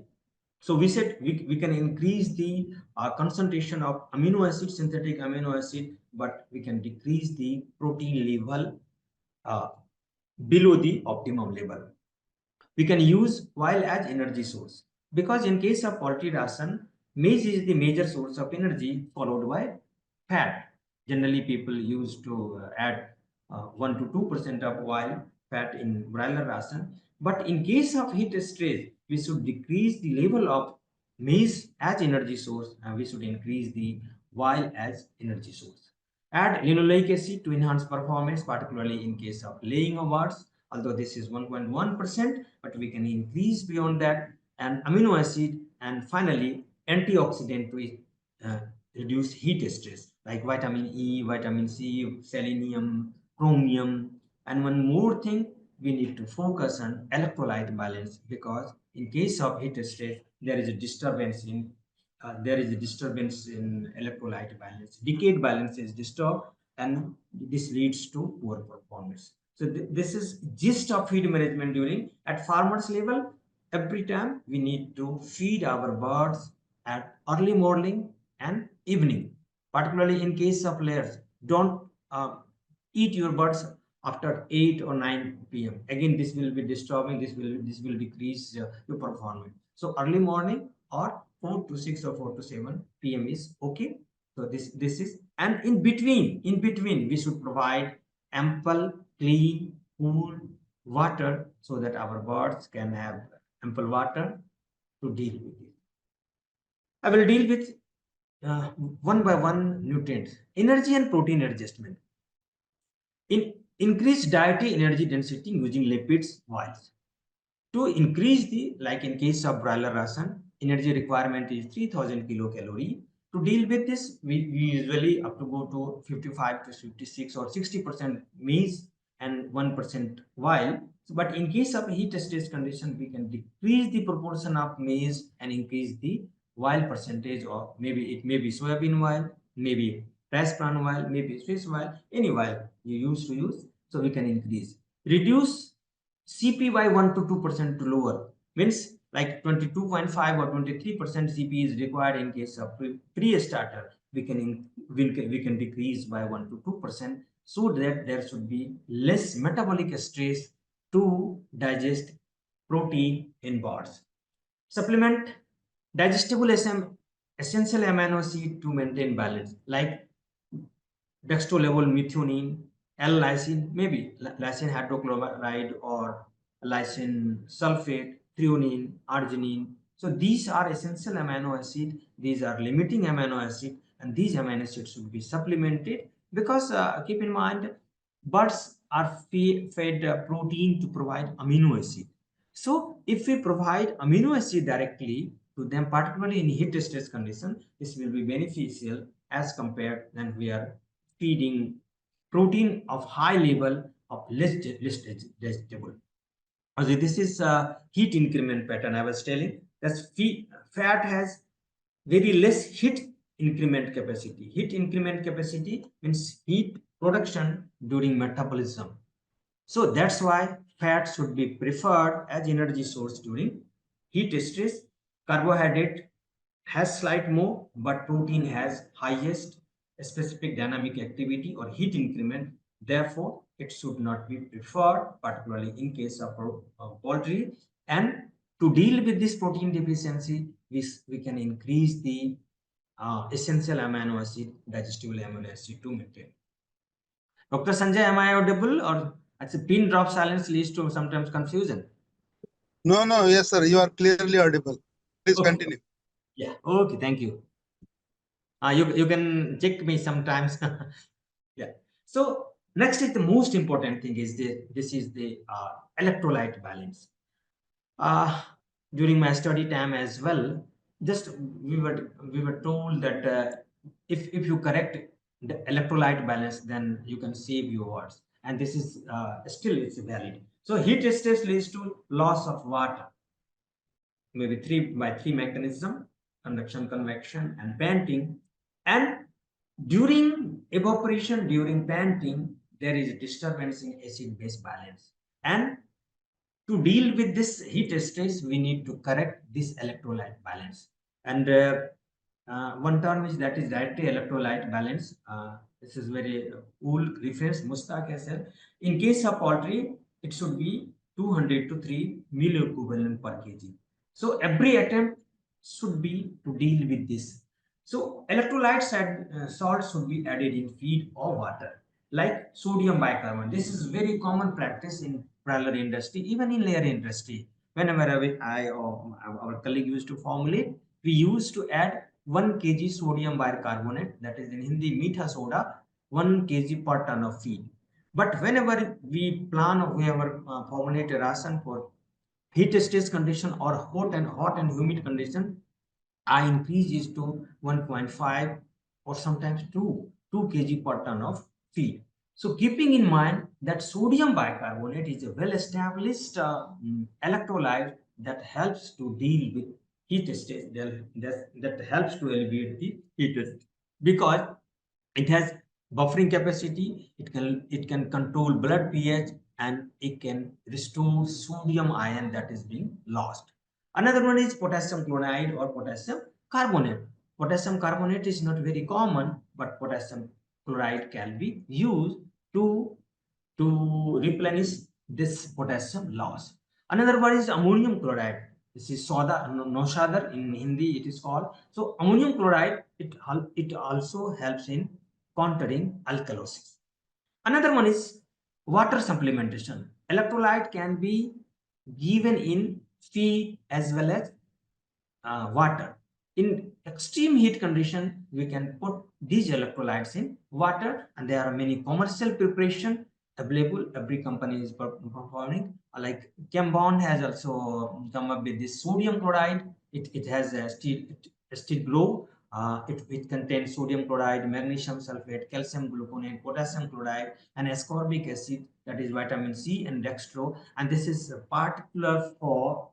[SPEAKER 2] So we said we can increase the concentration of amino acid, synthetic amino acid, but we can decrease the protein level uh, below the optimum level. We can use oil as energy source, because in case of poultry ration, maize is the major source of energy, followed by fat. Generally people used to add 1 to 2% of oil fat in broiler ration, but in case of heat stress we should decrease the level of maize as energy source, and we should increase the oil as energy source. Add linoleic acid to enhance performance, particularly in case of laying of birds, although this is 1.1%, but we can increase beyond that. And amino acid, and finally antioxidant to uh, reduce heat stress, like vitamin E, vitamin C, selenium, chromium. And one more thing, we need to focus on electrolyte balance, because in case of heat stress there is a disturbance in electrolyte balance. Decayed balance is disturbed, and this leads to poor performance. So this is gist of feed management during at farmers level. Every time we need to feed our birds at early morning and evening, particularly in case of layers. Don't eat your birds after 8 or 9 p.m. Again, this will be disturbing. This will decrease your performance. So early morning or 4 to 6 or 4 to 7 p.m. is okay. So this is, and in between we should provide ample clean cool water, so that our birds can have ample water to deal with it. I will deal with uh, one by one nutrients. Energy and protein adjustment. In increased dietary energy density using lipids, oils. To increase the, like in case of broiler ration, energy requirement is 3000 kilocalorie. To deal with this, we usually have to go to 55 to 56 or 60% maize and 1% oil. But in case of heat stress condition, we can decrease the proportion of maize and increase the oil percentage, or maybe it may be soybean oil, maybe rice bran oil, maybe fish oil, any oil you used to use. So we can increase. Reduce CP by 1 to 2% to lower, means like 22.5 or 23% CP is required in case of pre-starter. We can decrease by 1 to 2%, so that there should be less metabolic stress to digest protein in birds. Supplement digestible essential amino acid to maintain balance, like dextrolevul methionine, L-lysine, maybe lysine hydrochloride or lysine sulfate, threonine, arginine. So these are essential amino acid. These are limiting amino acid, and these amino acids should be supplemented, because keep in mind, birds are fed protein to provide amino acid. So if we provide amino acid directly to them, particularly in heat stress condition, this will be beneficial as compared when we are feeding protein of high level of less digestible. Also, this is heat increment pattern I was telling. That's fat has very less heat increment capacity. Heat increment capacity means heat production during metabolism. So that's why fat should be preferred as energy source during heat stress. Carbohydrate has slight more, but protein has highest specific dynamic activity or heat increment. Therefore, it should not be preferred, particularly in case of poultry. And to deal with this protein deficiency, we can increase the essential amino acid, digestible amino acid to maintain. Dr. Sanjay, am I audible or it's a pin drop silence leads to sometimes confusion?
[SPEAKER 1] No, no, yes, sir. You are clearly audible. Please
[SPEAKER 2] Okay.
[SPEAKER 1] continue.
[SPEAKER 2] Yeah. Okay. Thank you. You can check me sometimes. Yeah. So next is the most important thing is this is the electrolyte balance. Uh, During my study time as well, just we were told that if you correct the electrolyte balance, then you can save your words, and this is still it's valid. So heat stress leads to loss of water, maybe three mechanism: conduction, convection, and panting. And during evaporation, during panting, there is a disturbance in acid base balance. And to deal with this heat stress, we need to correct this electrolyte balance. And one term is that is dietary electrolyte balance. This is very old reference. Mustaq has said, in case of poultry, it should be 200 to 3 milliequivalent per kg. So every attempt should be to deal with this. So electrolytes and salts should be added in feed or water, like sodium bicarbonate. This is very common practice in broiler industry, even in layer industry. Whenever I or our colleague used to formulate, we used to add 1 kg sodium bicarbonate, that is in Hindi meetha soda, 1 kg per ton of feed. But whenever we plan or we ever formulate a ration for heat stress condition or hot and humid condition, I increase is to 1.5 or sometimes 2 kg per ton of feed. So keeping in mind that sodium bicarbonate is a well-established electrolyte that helps to deal with heat stress, that helps to alleviate the heat stress, because it has buffering capacity, it can control blood pH, and it can restore sodium ion that is being lost. Another one is potassium chloride or potassium carbonate. Potassium carbonate is not very common, but potassium chloride can be used to replenish this potassium loss. Another one is ammonium chloride. This is soda, noshadar in Hindi it is called. So ammonium chloride, it also helps in countering alkalosis. Another one is water supplementation. Electrolyte can be given in feed as well as water. In extreme heat condition, we can put these electrolytes in water, and there are many commercial preparation available. Every company is performing. Like Chembond has also come up with this sodium chloride. It has a steel glow. It contains sodium chloride, magnesium sulfate, calcium gluconate, potassium chloride, and ascorbic acid, that is vitamin C and dextro. And this is particular for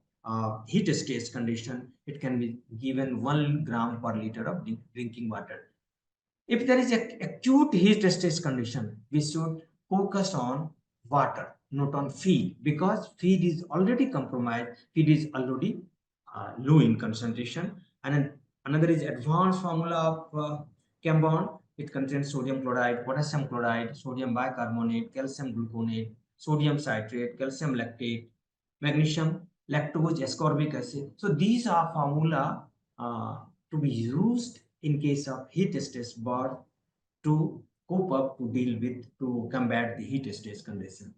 [SPEAKER 2] heat stress condition. It can be given 1 gram per liter of drinking water. If there is a acute heat stress condition, we should focus on water, not on feed, because feed is already compromised, feed is already low in concentration. And then another is advanced formula of Chembond. It contains sodium chloride, potassium chloride, sodium bicarbonate, calcium gluconate, sodium citrate, calcium lactate, magnesium lactose, ascorbic acid. So these are formula to be used in case of heat stress, but to cope up, to deal with, to combat the heat stress condition.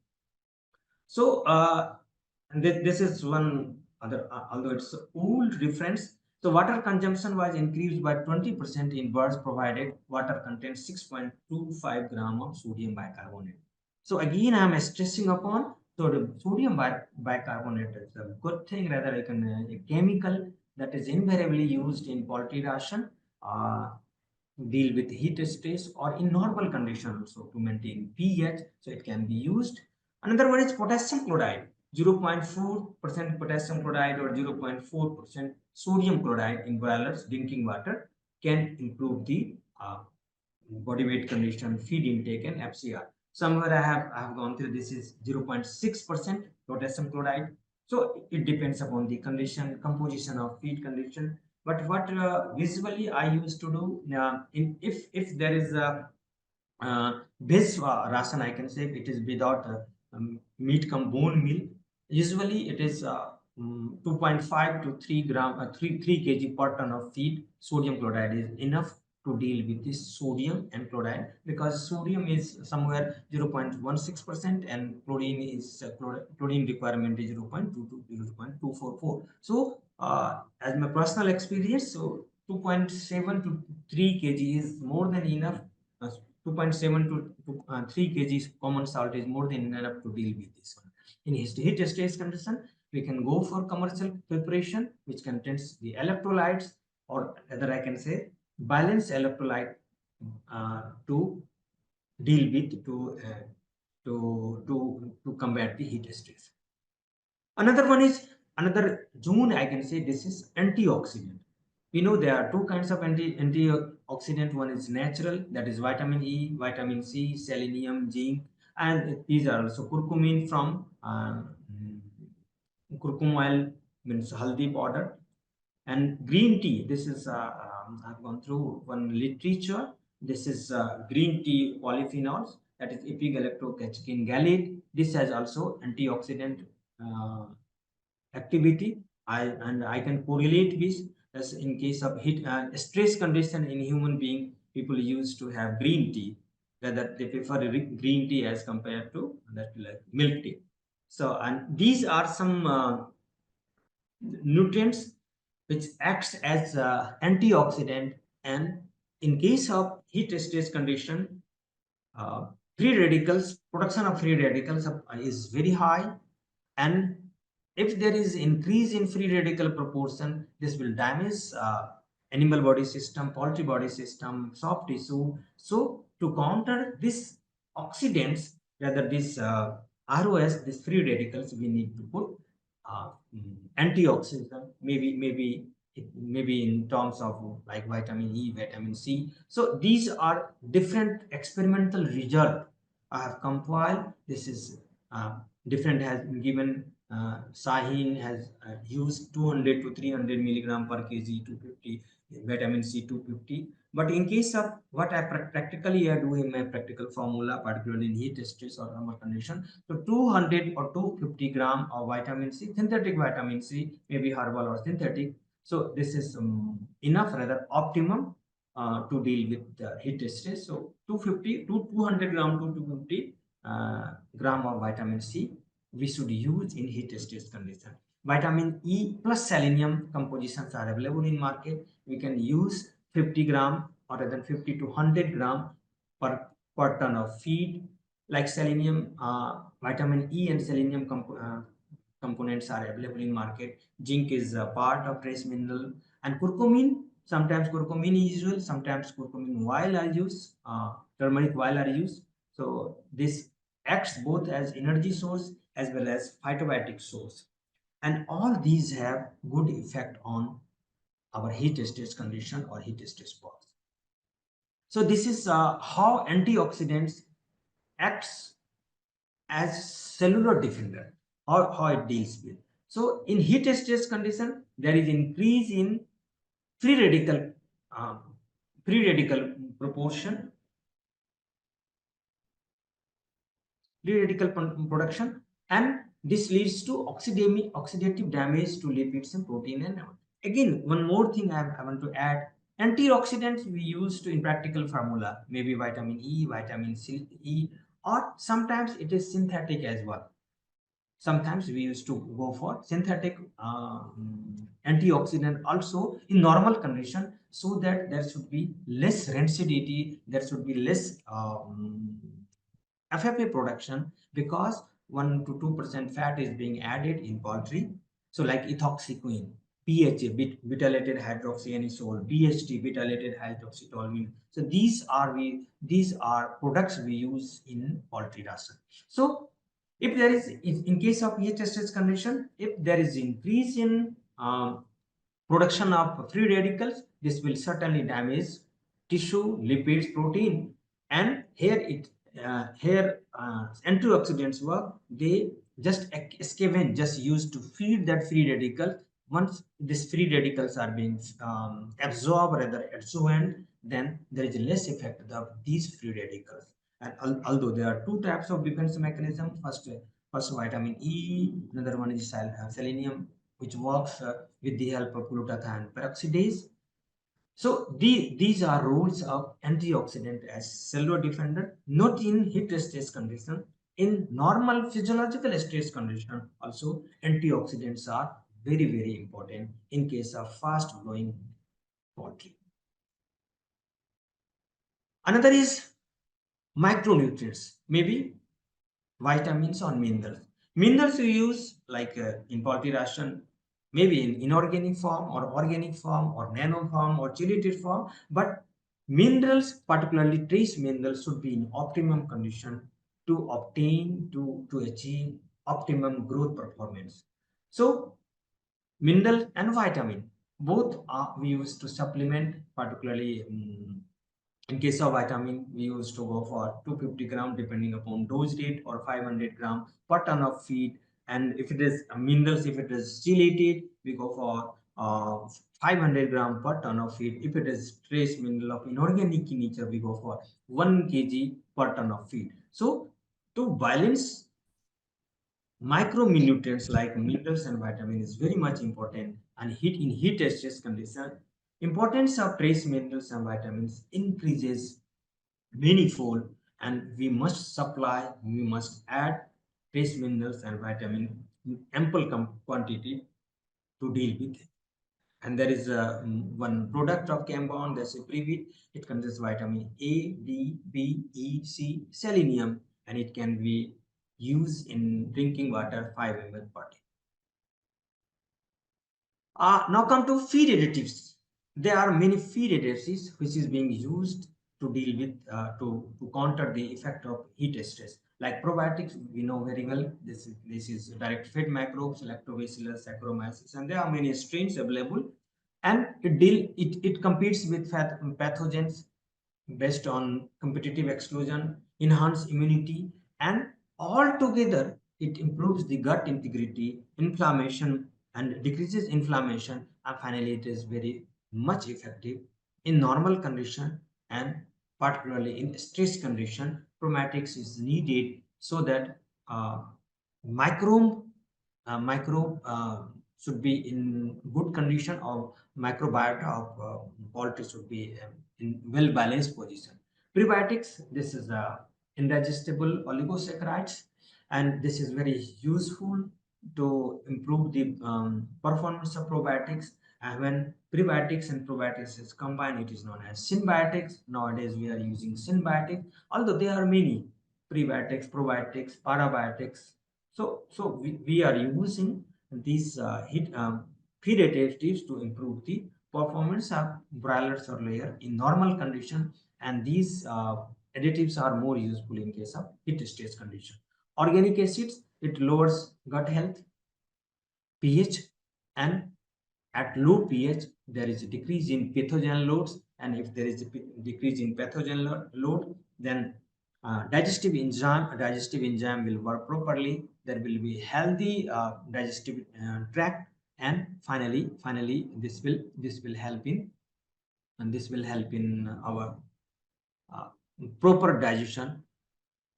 [SPEAKER 2] So and this is one other, although it's old reference. So water consumption was increased by 20% in birds provided water contains 6.25 gram of sodium bicarbonate. So again, I am stressing upon So the sodium bicarbonate is a good thing, rather like a chemical that is invariably used in poultry ration, uh, deal with heat stress or in normal conditions also to maintain pH, so it can be used. Another one is potassium chloride, 0.4% potassium chloride or 0.4% sodium chloride in broilers drinking water can improve the body weight condition, feed intake, and FCR. Somewhere I have gone through, this is 0.6% potassium chloride. So it depends upon the condition, composition of feed condition. But what visually I used to do, if there is a this ration, I can say it is without meat come bone meal. Usually it is 2.5 to 3 gram, 3 kg per ton of feed. Sodium chloride is enough to deal with this sodium and chloride, because sodium is somewhere 0.16% and chlorine is chlorine requirement is 0.2 to 0.244. So as my personal experience, so 2.7 to 3 kg is more than enough. 2.7 to 3 kgs common salt is more than enough to deal with this one. In heat stress condition, we can go for commercial preparation which contains the electrolytes, or rather I can say balanced electrolyte, to deal with to combat the heat stress. Another one is, another zone I can say, this is antioxidant. We know there are two kinds of antioxidant. One is natural, that is vitamin E, vitamin C, selenium, zinc, and these are also curcumin from curcum oil, means haldi powder, and green tea. This is I've gone through one literature. This is green tea polyphenols, that is epigallocatechin gallate. This has also antioxidant uh, activity. I can correlate this, as in case of heat stress condition in human being, people used to have green tea, whether they prefer green tea as compared to that like milk tea. So, and these are some nutrients which acts as antioxidant, and in case of heat stress condition, uh, free radicals, production of free radicals is very high, and if there is increase in free radical proportion, this will damage animal body system, poultry body system, soft tissue. So to counter this oxidants, rather this ROS, this free radicals, we need to put antioxidant, maybe in terms of like vitamin E, vitamin C. So these are different experimental result I have compiled. This is different, has been given. Sahin has used 200 to 300 milligram per kg, 250 vitamin C 250. But in case of what I practically I do in my practical formula, particularly in heat stress or thermal condition, so 200 or 250 gram of vitamin C, synthetic vitamin C, maybe herbal or synthetic. So this is enough, rather optimum, to deal with the heat stress. So 250 to 200 gram to 250 gram of vitamin C we should use in heat stress condition. Vitamin E plus selenium compositions are available in market. We can use 50 gram or rather than 50 to 100 gram per ton of feed. Like selenium, vitamin E and selenium components are available in market. Zinc is a part of trace mineral, and curcumin. Sometimes curcumin is usual, sometimes curcumin oil are used, turmeric oil are used. So this acts both as energy source as well as phytobiotic source, and all these have good effect on our heat stress condition or heat stress pulse. So this is how antioxidants acts as cellular defender, or how it deals with. So in heat stress condition, there is increase in free radical um, free radical proportion, free radical production, and this leads to oxidative damage to lipids and protein. And again, one more thing I want to add: antioxidants we use to in practical formula, maybe vitamin E, vitamin C, E, or sometimes it is synthetic as well. Sometimes we used to go for synthetic antioxidant also in normal condition, so that there should be less rancidity, there should be less FFA production, because 1 to 2% fat is being added in poultry. So like ethoxyquin, PHA, butylated hydroxyanisole, BHT, butylated hydroxytoluene. So these are products we use in poultry ration. So if there is, if in case of heat stress condition, if there is increase in production of free radicals, this will certainly damage tissue, lipids, protein, and here antioxidants work. They just scavenge, just used to feed that free radical. Once these free radicals are being absorbed, rather adsorbed, then there is less effect of these free radicals. And although there are two types of defense mechanism, first vitamin E, another one is selenium, which works with the help of glutathione peroxidase. So these are roles of antioxidant as cellular defender, not in heat stress condition. In normal physiological stress condition, also antioxidants are very important in case of fast growing poultry. Another is micronutrients, maybe vitamins or minerals. Minerals you use like in poultry ration, maybe in inorganic form or organic form or nano form or chelated form, but minerals, particularly trace minerals, should be in optimum condition to obtain to achieve optimum growth performance. So mineral and vitamin both are we use to supplement, particularly in case of vitamin, we used to go for 250 gram depending upon dose rate or 500 gram per ton of feed. And if it is minerals, if it is chelated, we go for 500 gram per ton of feed. If it is trace mineral of inorganic nature, we go for 1 kg per ton of feed. So to balance micronutrients like minerals and vitamin is very much important, and heat stress condition, importance of trace minerals and vitamins increases manifold, and we must add trace minerals and vitamin in ample quantity to deal with it. And there is one product of Chembond, that's a previt. It contains vitamin A, D, B, E, C, selenium, and it can be used in drinking water 5 ml per day. Now come to feed additives. There are many feed additives which is being used to deal with to counter the effect of heat stress. Like probiotics, we know very well. This is direct feed microbes, lactobacillus, saccharomyces, and there are many strains available. And it competes with pathogens based on competitive exclusion, enhance immunity, and altogether it improves the gut integrity, inflammation, and decreases inflammation. And finally, it is very much effective in normal condition, and particularly in stress condition. Probiotics is needed so that microbe microbe should be in good condition, or microbiota of poultry should be in well balanced position. Prebiotics, this is indigestible oligosaccharides, and this is very useful to improve the performance of probiotics. And when prebiotics and probiotics is combined, it is known as symbiotics. Nowadays we are using symbiotics, although there are many prebiotics, probiotics, parabiotics. So we are using these feed additives to improve the performance of broilers or layer in normal condition, and these additives are more useful in case of heat stress condition. Organic acids, it lowers gut health, pH, and at low pH there is a decrease in pathogen loads, and if there is a decrease in pathogen load, then digestive enzyme will work properly. There will be healthy digestive tract, and finally this will help in, and this will help in our uh, proper digestion.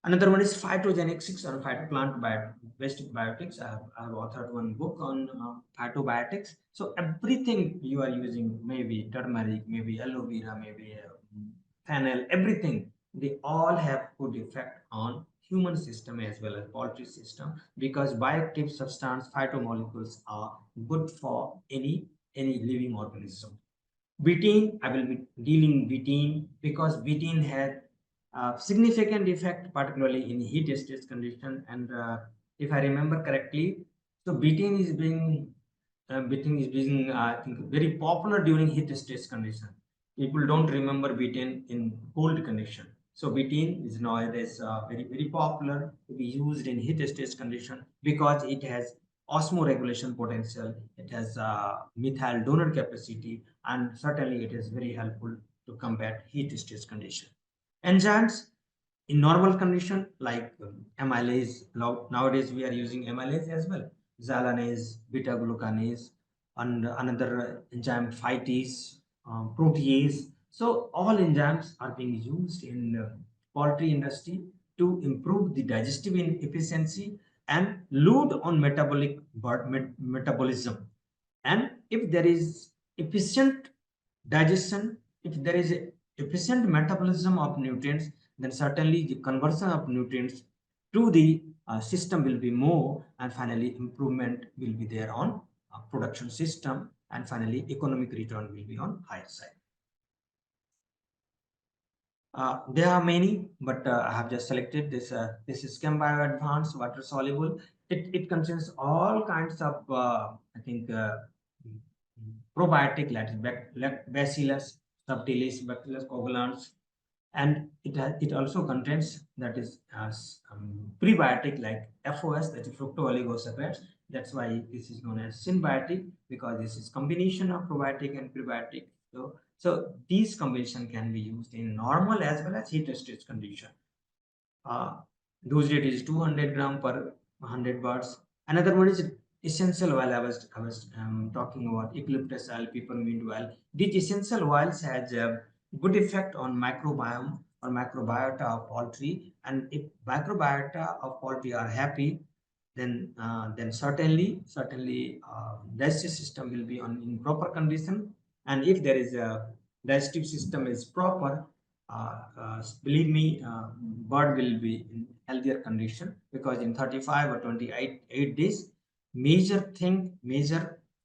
[SPEAKER 2] Another one is phytogenetics or phytoplant-based biotics. I have authored one book on phytobiotics. So everything you are using, maybe turmeric, maybe aloe vera, maybe fennel, everything, they all have good effect on human system as well as poultry system, because bioactive substance phytomolecules are good for any living organism. Betaine, I will be dealing betaine because betaine has significant effect, particularly in heat stress condition, and if I remember correctly. So betaine is being I think very popular during heat stress condition. People don't remember betaine in cold condition. So betaine is nowadays very popular to be used in heat stress condition because it has osmoregulation potential. It has methyl donor capacity, and certainly it is very helpful to combat heat stress condition. Enzymes in normal condition like amylase. Nowadays we are using amylase as well, xalanase, beta glucanase, and another enzyme phytase, protease. So all enzymes are being used in poultry industry to improve the digestive efficiency and load on metabolism. And if there is efficient digestion, if there is efficient metabolism of nutrients, then certainly the conversion of nutrients to the system will be more, and finally improvement will be there on production system, and finally economic return will be on higher side. There are many, but I have just selected this. This is Chembond Advanced Water Soluble. It contains all kinds of I think probiotic, like Bacillus subtilis, Bacillus coagulans, and it also contains that is prebiotic like FOS, that is fructooligosaccharides. That's why this is known as symbiotic, because this is combination of probiotic and prebiotic. So these combination can be used in normal as well as heat stress condition. uh, Dose rate is 200 gram per 100 watts. Another one is essential oil. I was talking about eucalyptus oil, peppermint oil. These essential oils has a good effect on microbiome or microbiota of poultry, and if microbiota of poultry are happy, then certainly digestive system will be on in proper condition. And if there is a digestive system is proper, believe me, bird will be in healthier condition, because in 35 or 28 days, major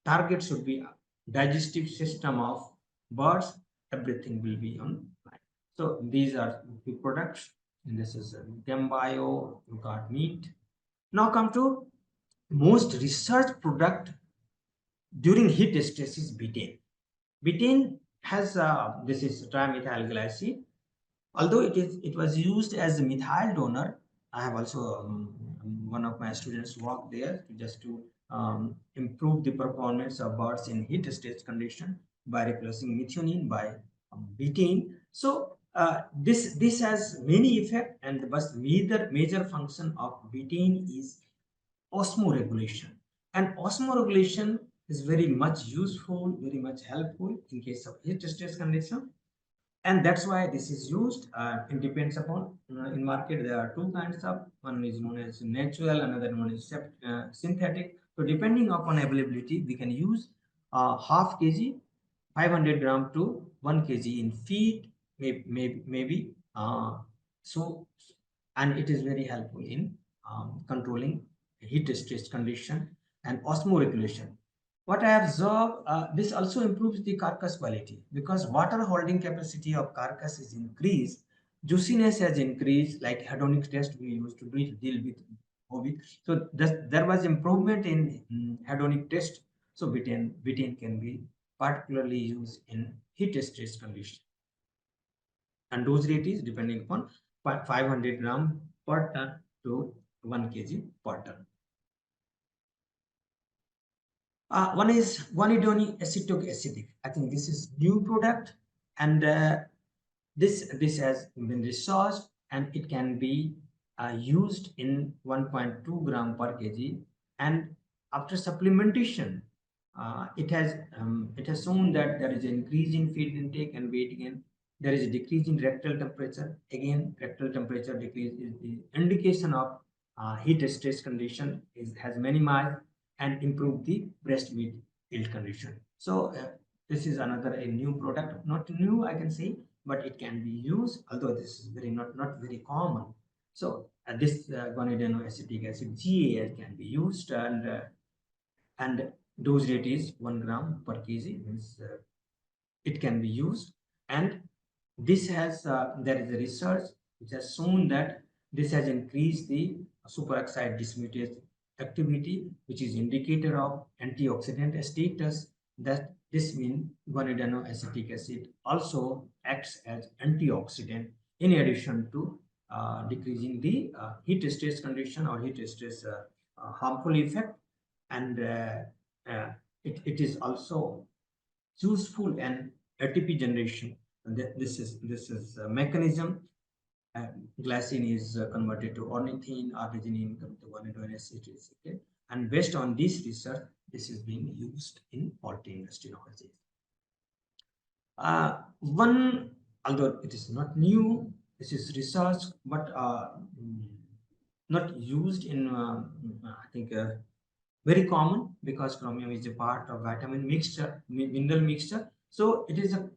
[SPEAKER 2] target should be digestive system of birds. Everything will be on line. So these are the products, and this is Gembio. You got meat. Now come to most research product during heat stress is betaine. Betaine has this is trimethylglycine. Although it was used as a methyl donor, I have also one of my students worked there just to improve the performance of birds in heat stress condition by replacing methionine by betaine. So this has many effect, and the major function of betaine is osmoregulation. And osmoregulation is very much useful, very much helpful in case of heat stress condition, and that's why this is used. It depends upon in market there are two kinds of, one is known as natural, another one is synthetic. So depending upon availability, we can use half kg, 500 gram to 1 kg in feed, maybe so. And it is very helpful in controlling heat stress condition and osmoregulation. What I observe, this also improves the carcass quality, because water holding capacity of carcass is increased, juiciness has increased, like hedonic test we used to deal with COVID. So there was improvement in hedonic test. So betaine can be particularly used in heat stress condition, and dose rate is depending upon 500 gram per ton to 1 kg per ton. One is guanidone acetic acidic. I think this is new product, and this has been researched, and it can be used in 1.2 gram per kg. And after supplementation, it has shown that there is an increase in feed intake and weight gain. There is a decrease in rectal temperature. Again, rectal temperature decrease is the indication of heat stress condition has minimized and improved the breast meat yield condition. So this is another a new product, not new I can say, but it can be used, although this is not very common. So this guanidino acetic acid GAS can be used, and dose rate is 1 gram per kg, means it can be used. And this has there is a research which has shown that This has increased the superoxide dismutase activity, which is indicator of antioxidant status. That this means guanidino acetic acid also acts as antioxidant in addition to decreasing the heat stress condition or heat stress harmful effect, and it is also useful in ATP generation. This is a mechanism. Glycine is converted to ornithine, arginine comes to guanidine acid. Okay? And based on this research, this is being used in poultry industry nowadays. One, although it is not new, this is research, but not used in, I think, very common, because chromium is a part of vitamin mixture, mineral mixture. So it is a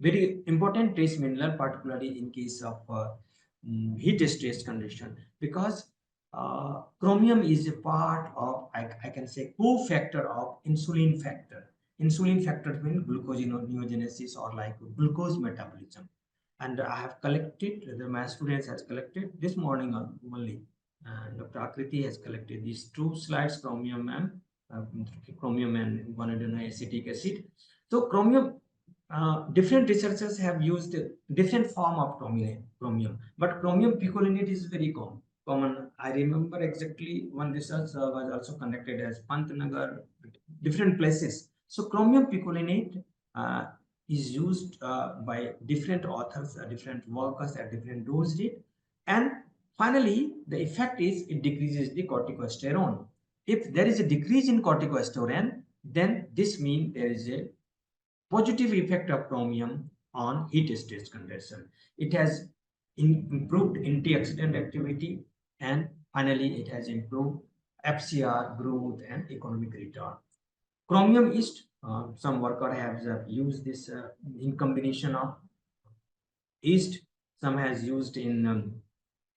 [SPEAKER 2] very important trace mineral, particularly in case of heat stress condition, because chromium is a part of, I can say, cofactor of insulin factor. Insulin factor means gluconeogenesis, or like glucose metabolism. And I have collected, my students has collected this morning only, and Dr. Akriti has collected these two slides, chromium and guanidino acetic acid. So chromium, different researchers have used different form of chromium, but chromium picolinate is very common. I remember exactly one research was also conducted as Pantnagar, different places. So chromium picolinate is used by different authors, different workers at different dose rate, and finally the effect is it decreases the corticosterone. If there is a decrease in corticosterone, then this means there is a positive effect of chromium on heat stress condition. It has improved antioxidant activity, and finally it has improved FCR growth and economic return. Chromium yeast, some worker have used this in combination of yeast. Some has used in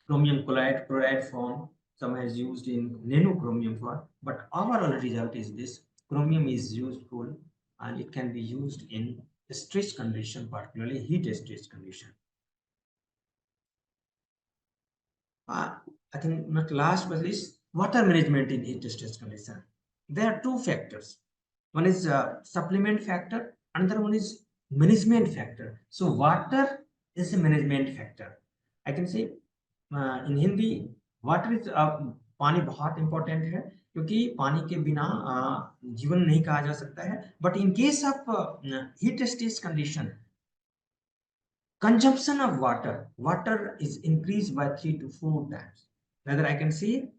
[SPEAKER 2] chromium chloride form. Some has used in nanochromium form. But overall result is this: chromium is useful, and it can be used in stress condition, particularly heat stress condition. I think not last but least, water management in heat stress condition. There are two factors. One is supplement factor, another one is management factor. So water is a management factor. I can say in Hindi, water is, पानी बहुत important है, क्योंकि पानी के बिना जीवन नहीं कहा जा सकता है. But in case of heat stress condition, consumption of water is increased by 3 to 4 times. Rather, I can see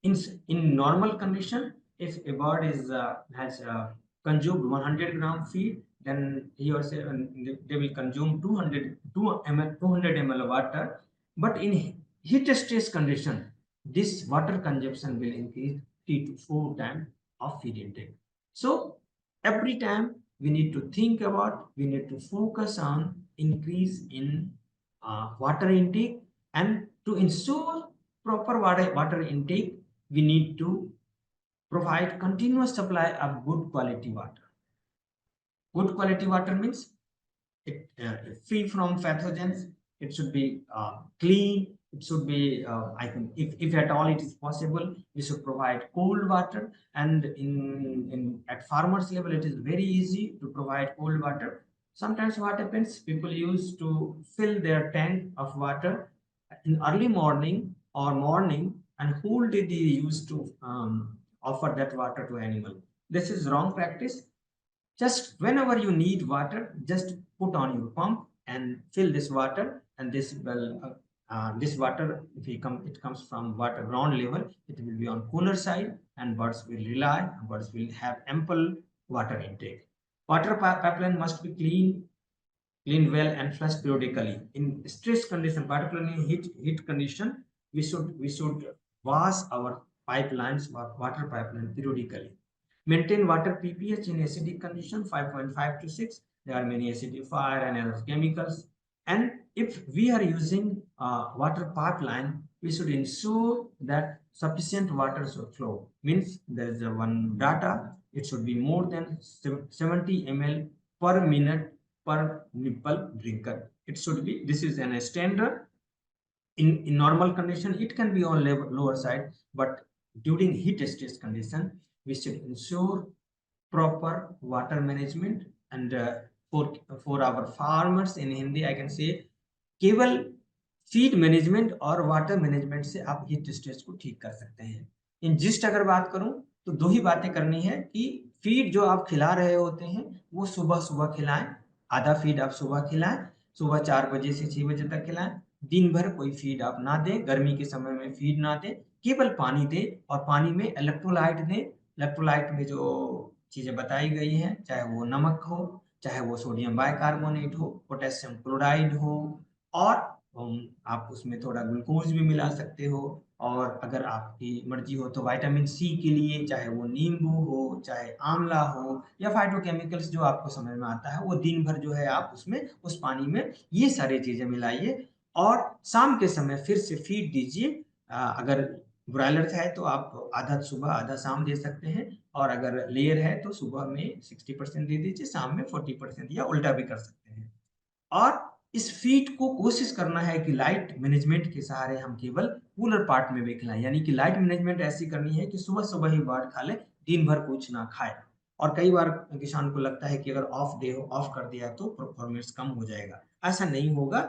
[SPEAKER 2] in normal condition, if a bird is has consumed 100 gram feed, then he or she, they will consume 200 ml water. But in heat stress condition, this water consumption will increase 3 to 4 times of feed intake. So every time we need to think about, we need to focus on increase in water intake, and to ensure proper water intake, we need to provide continuous supply of good quality water. Good quality water means it free from pathogens. It should be clean. It should be, I think, if at all it is possible, we should provide cold water. And in at farmers level, it is very easy to provide cold water. Sometimes what happens, people used to fill their tank of water in early morning or morning, and whole day they used to offer that water to animal. This is wrong practice. Just whenever you need water, just put on your pump and fill this water, and this will this water, if it comes from water ground level, it will be on cooler side, and birds will have ample water intake. Water pipeline must be clean well and flush periodically. In stress condition, particularly in heat condition, we should wash our pipelines, water pipeline periodically. Maintain water pPH in acidic condition 5.5 to 6. There are many acidifier and other chemicals. And if we are using water pipeline, we should ensure that sufficient water should flow. Means there is one data, it should be more than 70 ml per minute per nipple drinker. It should be, this is an standard. in normal condition it can be on lower side, but during heat stress condition we should ensure proper water management. And for our farmers in Hindi I can say केवल feed management और water management से आप heat stress को ठीक कर सकते हैं। इन gist अगर बात करूं तो दो ही बातें करनी है कि फीड जो आप खिला रहे होते हैं वो सुबह सुबह खिलाएं, आधा फीड आप सुबह खिलाएं, सुबह 4 बजे से 6 बजे तक खिलाएं। दिन भर कोई फीड आप ना दें, गर्मी के समय में फीड ना दें, केवल पानी दें और पानी में इलेक्ट्रोलाइट दें। इलेक्ट्रोलाइट में जो चीजें बताई गई हैं, चाहे वो नमक हो, चाहे वो सोडियम बाइकार्बोनेट हो, पोटेशियम क्लोराइड हो, और आप उसमें थोड़ा ग्लूकोज भी मिला सकते हो। और अगर आपकी मर्जी हो तो विटामिन सी के लिए चाहे वो नींबू हो, चाहे आंवला हो, या फाइटोकेमिकल्स जो आपको समझ में आता है, वो दिन भर जो है आप उसमें उस पानी में ये सारी चीजें मिलाइए और शाम के समय फिर से फीड दीजिए। अगर ब्रॉयलर है तो आप आधा सुबह आधा शाम दे सकते हैं, और अगर लेयर है तो सुबह में 60% दे दीजिए, शाम में 40%, या उल्टा भी कर सकते हैं। और इस फीड को कोशिश करना है कि लाइट मैनेजमेंट के सहारे हम केवल कूलर पार्ट में भी खिलाएं, यानी कि लाइट मैनेजमेंट ऐसी करनी है कि सुबह सुबह ही बर्ड खा ले, दिन भर कुछ ना खाए। और कई बार किसान को लगता है कि अगर ऑफ डे हो, ऑफ कर दिया तो परफॉर्मेंस कम हो जाएगा। ऐसा नहीं होगा,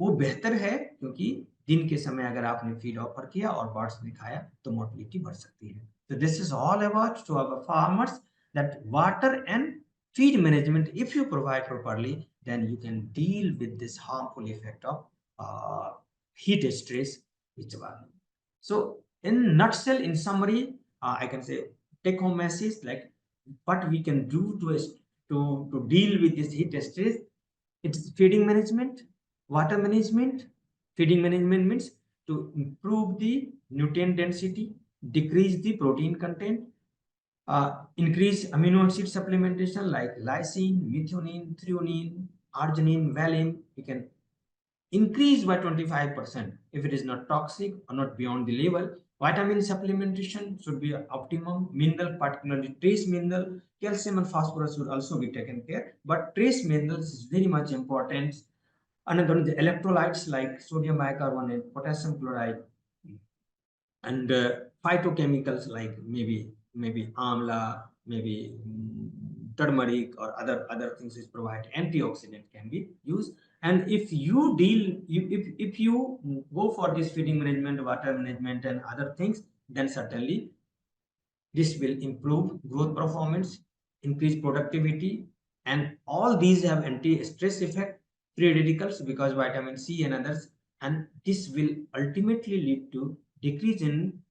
[SPEAKER 2] वो बेहतर है, क्योंकि दिन के समय अगर आपने फीड ऑफर किया और बर्ड्स ने खाया तो मोर्टिलिटी बढ़ सकती है। तो this is all about to our farmers that water and feed management, if you provide properly, then you can deal with this harmful effect of heat stress which one. So in nutshell, in summary, I can say take home message like what we can do to deal with this heat stress. It's feeding management, water management. Feeding management means to improve the nutrient density, decrease the protein content, increase amino acid supplementation like lysine, methionine, threonine, arginine, valine. You can increase by 25% if it is not toxic or not beyond the level. Vitamin supplementation should be optimum. Mineral, particularly trace mineral, calcium and phosphorus should also be taken care. But trace minerals is very much important. Another the electrolytes like sodium bicarbonate, potassium chloride, and phytochemicals like maybe amla, maybe turmeric or other things which provide antioxidant can be used. And if you if you go for this feeding management, water management and other things, then certainly this will improve growth performance, increase productivity, and all these have anti-stress effect, free radicals because vitamin C and others, and this will ultimately lead to decrease in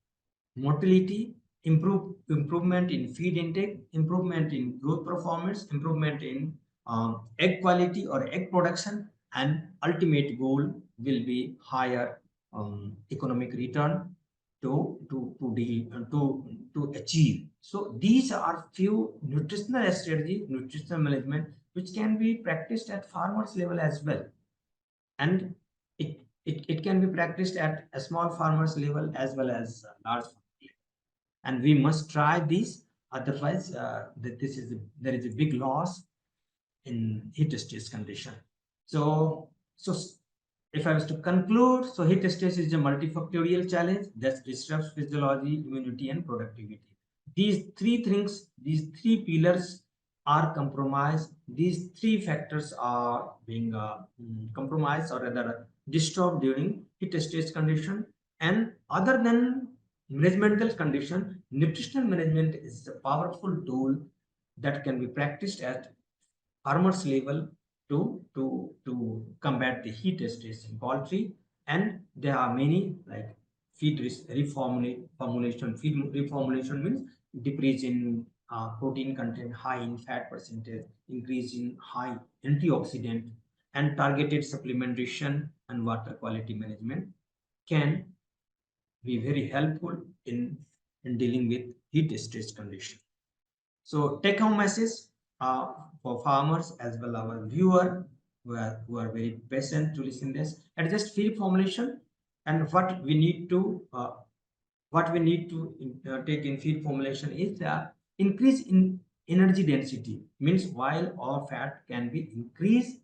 [SPEAKER 2] mortality, improvement in feed intake, improvement in growth performance, improvement in egg quality or egg production, and ultimate goal will be higher economic return to achieve. So these are few nutritional strategy, nutritional management which can be practiced at farmers level as well, and it can be practiced at a small farmers level as well as large farmers level. And we must try this, otherwise there is a big loss in heat stress condition. So if I was to conclude, so heat stress is a multifactorial challenge that disrupts physiology, immunity, and productivity. These three things, these three pillars are compromised. These three factors are being compromised or rather disturbed during heat stress condition. And other than managemental condition, nutritional management is a powerful tool that can be practiced at farmers level to combat the heat stress in poultry. And there are many like feed reformulation. Feed reformulation means decrease in protein content, high in fat percentage, increase in high antioxidant, and targeted supplementation and water quality management can be very helpful in dealing with heat stress condition. So take home message uh, for farmers as well our viewer who are very patient to listen this. And just feed formulation and what we need to take in feed formulation is the increase in energy density, means while all fat can be increased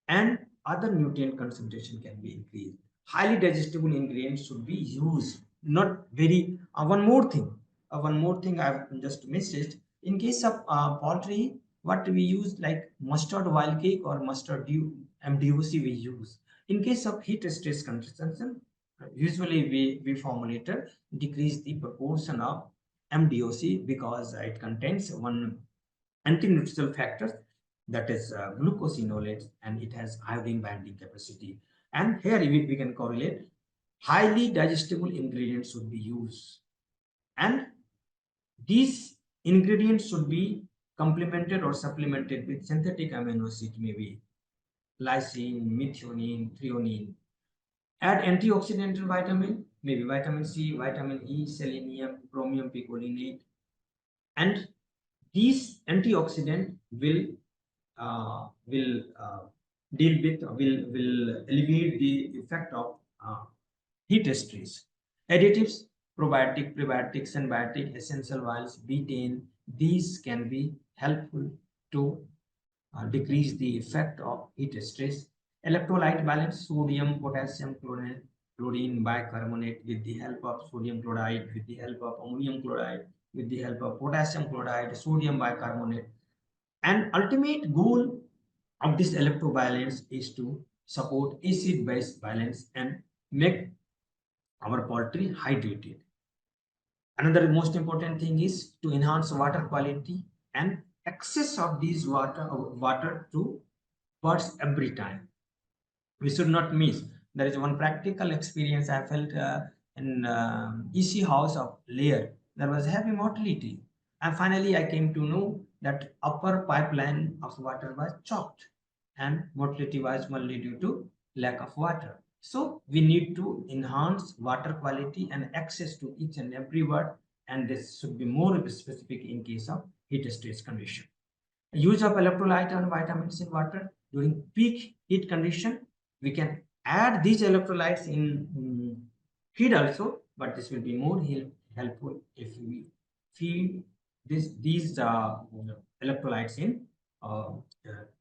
[SPEAKER 2] and other nutrient concentration can be increased. highly digestible ingredients should be used. Not very. One more thing I've just missed it. In case of poultry, what we use like mustard oil cake or MDOC we use. In case of heat stress consumption, usually we formulator decrease the proportion of MDOC because it contains one anti-nutritional factors, that is glucosinolates, and it has iodine binding capacity. And here we can correlate highly digestible ingredients should be used, and these ingredients should be complemented or supplemented with synthetic amino acid, maybe lysine, methionine, threonine. Add antioxidant vitamin, maybe vitamin C, vitamin E, selenium, chromium picolinate, and these antioxidant will deal with will alleviate the effect of heat stress. Additives, probiotic, prebiotic, synbiotic, essential oils, betaine, these can be helpful to decrease the effect of heat stress. Electrolyte balance, sodium, potassium, chlorine bicarbonate with the help of sodium chloride, with the help of ammonium chloride, with the help of potassium chloride, sodium bicarbonate. And ultimate goal of this electrobalance is to support acid-base balance and make our poultry hydrated. Another most important thing is to enhance water quality and access of these water to birds every time. We should not miss. There is one practical experience I felt in EC house of layer. There was heavy mortality, and finally I came to know that upper pipeline of water was chocked, and mortality was only due to lack of water. So we need to enhance water quality and access to each and every bird, and this should be more specific in case of heat stress condition. Use of electrolyte and vitamins in water during peak heat condition. We can add these electrolytes in feed also, but this will be more helpful if we feed these electrolytes in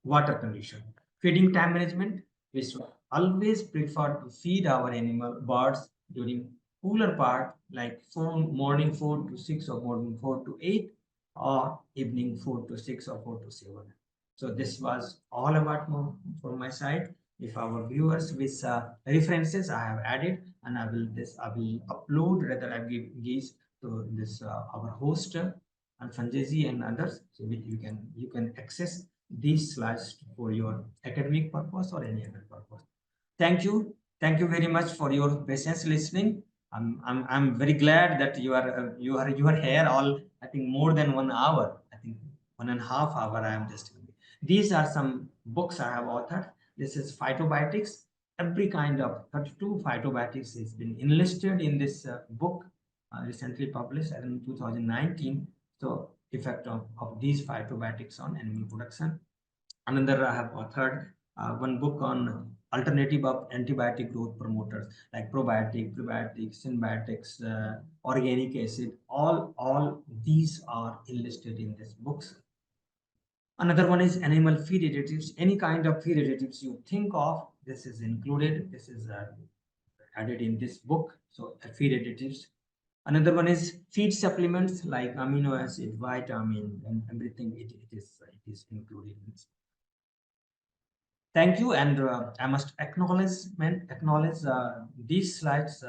[SPEAKER 2] water condition. Feeding time management. We should always prefer to feed our animal birds during cooler part, like from morning 4 to 6 or morning 4 to 8, or evening 4 to 6 or 4 to 7. So this was all about more from my side. If our viewers with references I have added, and I will upload, rather I give these to this our host and Sanjay and others, so which you can access these slides for your academic purpose or any other purpose. Thank you very much for your patience listening. I'm very glad that you are here all. I think more than 1 hour. I think 1.5 hour. I am just. These are some books I have authored. This is phytobiotics. Every kind of 32 phytobiotics has been enlisted in this book, recently published in 2019. So effect of these phytobiotics on animal production. Another I have authored one book on alternative of antibiotic growth promoters like probiotic, prebiotics, symbiotics, organic acid. All these are enlisted in this books. Another one is animal feed additives. Any kind of feed additives you think of, this is included. This is added in this book. So feed additives. Another one is feed supplements like amino acid, vitamin, and everything. It is included in this. Thank you, and I must acknowledge these slides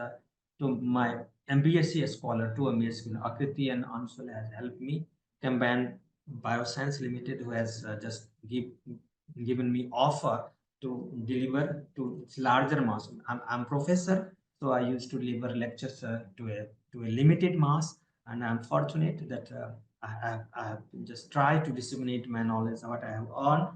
[SPEAKER 2] to my MBSc scholar, two MBSc, Akriti and Anshul has helped me. Chembond Biosciences Limited, who has just given me offer to deliver to larger mass. I'm professor, so I used to deliver lectures to a limited mass, and I'm fortunate that I have just tried to disseminate my knowledge, what I have earned,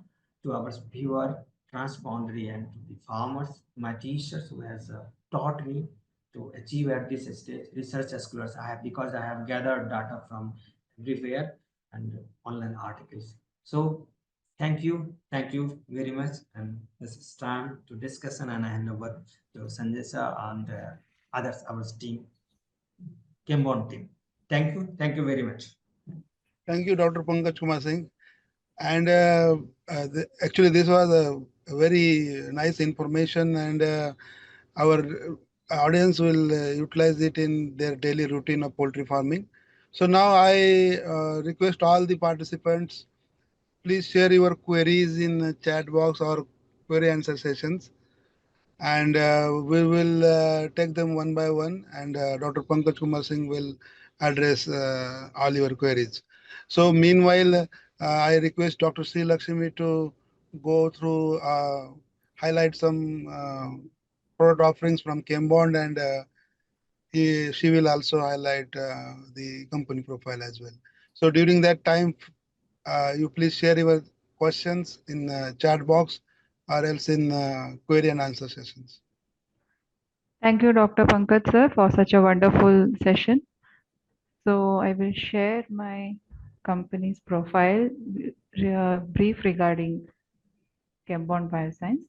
[SPEAKER 2] to our viewer, transboundary, and to the farmers, my teachers who has taught me to achieve at this stage. Research scholars I have, because I have gathered data from everywhere and online articles. So thank you very much. And this is time to discussion, and I hand over to Sanjay sir and others, our team, Chembond team. Thank you very much.
[SPEAKER 1] Thank you, Dr. Pankaj Kumar Singh. And actually, this was a very nice information, and our audience will utilize it in their daily routine of poultry farming. So now I request all the participants, please share your queries in the chat box or query answer sessions, and we will take them one by one, and Dr. Pankaj Kumar Singh will address all your queries. So meanwhile, I request Dr. Sri Lakshmi to go through, highlight some product offerings from Chembond, and she will also highlight the company profile as well. So during that time, you please share your questions in chat box or else in query and answer sessions.
[SPEAKER 3] Thank you, Dr. Pankaj sir, for such a wonderful session. So I will share my company's profile, brief regarding Chembond Bioscience.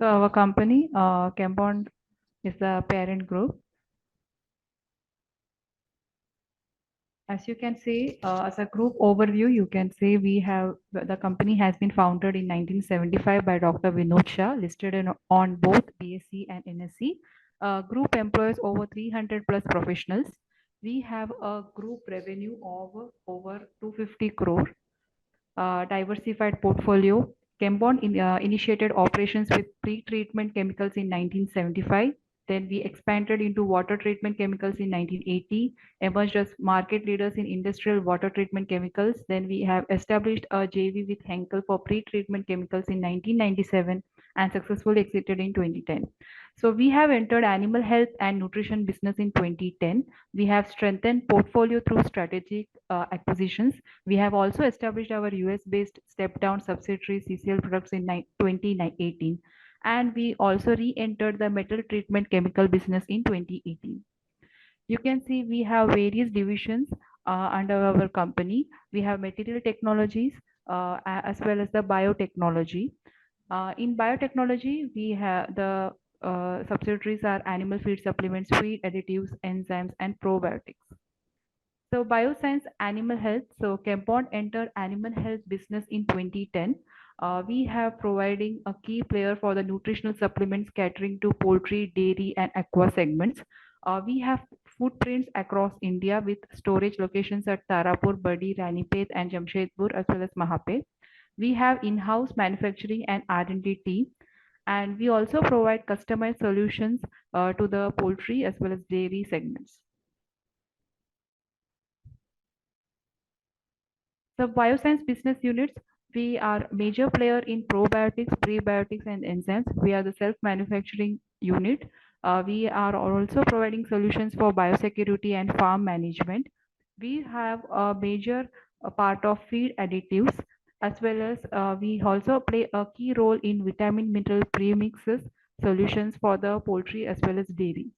[SPEAKER 3] So our company, Chembond, is the parent group. As you can see, as a group overview, you can say the company has been founded in 1975 by Dr. Vinod Shah, listed on both BSc and NSE. Group employs over 300 plus professionals. We have a group revenue of over 250 crore, diversified portfolio. Chembond initiated operations with pre-treatment chemicals in 1975. Then we expanded into water treatment chemicals in 1980, emerged as market leaders in industrial water treatment chemicals. Then we have established a JV with Henkel for pre-treatment chemicals in 1997 and successfully exited in 2010. So we have entered animal health and nutrition business in 2010. We have strengthened portfolio through strategic acquisitions. We have also established our US-based step-down subsidiary CCL Products in 2018, and we also re-entered the metal treatment chemical business in 2018. You can see we have various divisions under our company. We have material technologies as well as the biotechnology. In biotechnology, we have the subsidiaries are animal feed supplements, feed additives, enzymes, and probiotics. So bioscience, animal health. So Chembond entered animal health business in 2010. We have providing a key player for the nutritional supplements catering to poultry, dairy, and aqua segments. We have footprints across India with storage locations at Tarapur, Badi, Ranipet, and Jamshedpur, as well as Mahape. We have in-house manufacturing and R&D team, and we also provide customized solutions to the poultry as well as dairy segments. So bioscience business units, we are major player in probiotics, prebiotics, and enzymes. We are the self-manufacturing unit. We are also providing solutions for biosecurity and farm management. We have a major part of feed additives, as well as we also play a key role in vitamin mineral premixes solutions for the poultry as well as dairy.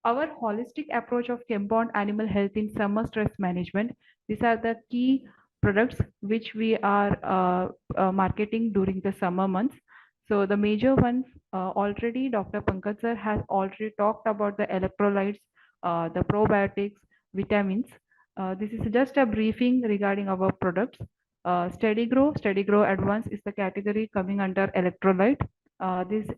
[SPEAKER 3] Our holistic approach of Chembond animal health in summer stress management. These are the key products which we are marketing during the summer months. So the major ones already Dr. Pankaj sir has already talked about the electrolytes, the probiotics, vitamins. This is just a briefing regarding our products. Steady Grow Advance is the category coming under electrolyte.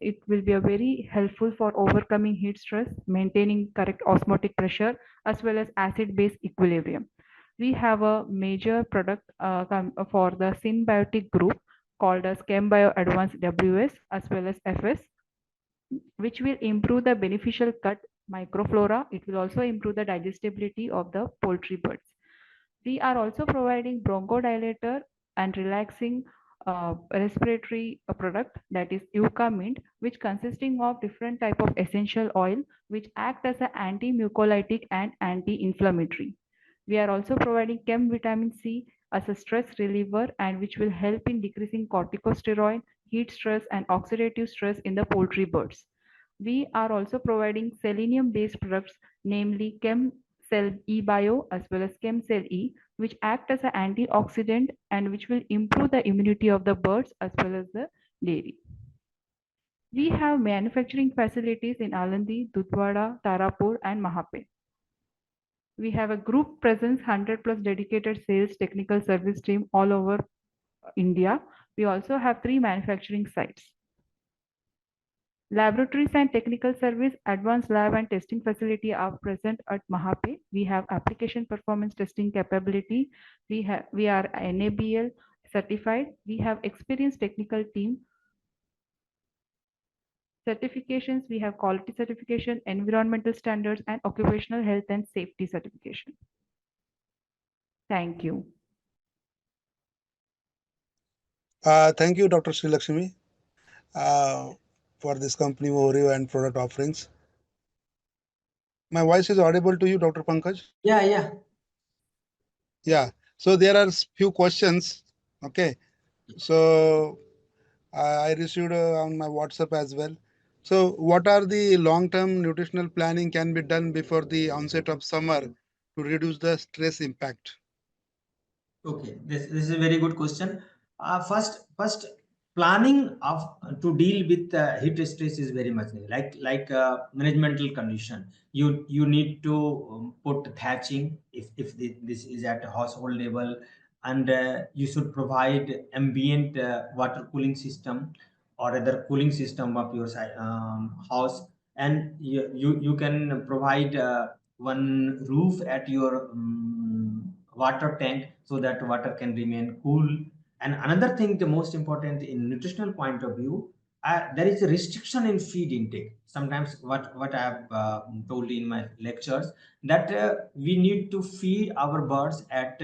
[SPEAKER 3] It will be a very helpful for overcoming heat stress, maintaining correct osmotic pressure, as well as acid-base equilibrium. We have a major product for the symbiotic group called as Chembio Advanced WS as well as FS, which will improve the beneficial gut microflora. It will also improve the digestibility of the poultry birds. We are also providing bronchodilator and relaxing respiratory product, that is Eucamin, which consisting of different type of essential oil which act as an anti-mucolytic and anti-inflammatory. We are also providing Chem Vitamin C as a stress reliever, and which will help in decreasing corticosteroid, heat stress, and oxidative stress in the poultry birds. We are also providing selenium based products, namely Chem Cell E Bio as well as Chem Cell E, which act as an antioxidant and which will improve the immunity of the birds as well as the dairy. We have manufacturing facilities in Alandi, Dudwada, Tarapur, and Mahape. We have a group presence, 100 plus dedicated sales technical service team all over India. We also have 3 manufacturing sites. Laboratories and technical service, advanced lab and testing facility are present at Mahape. We have application performance testing capability. We are NABL certified. We have experienced technical team. Certifications, we have quality certification, environmental standards, and occupational health and safety certification. Thank you.
[SPEAKER 1] Thank you, Dr. Sri Lakshmi, for this company overview and product offerings. My voice is audible to you, Dr. Pankaj?
[SPEAKER 2] Yeah.
[SPEAKER 1] Yeah. So there are few questions. Okay. So I received on my WhatsApp as well. So what are the long-term nutritional planning can be done before the onset of summer to reduce the stress impact?
[SPEAKER 2] Okay, this is a very good question. First, planning of to deal with heat stress is very much needed. Like managemental condition. You need to put thatching if this is at a household level, and you should provide ambient water cooling system or other cooling system of your house, and you can provide one roof at your water tank so that water can remain cool. And another thing, the most important in nutritional point of view, there is a restriction in feed intake. Sometimes what I have told in my lectures, that we need to feed our birds at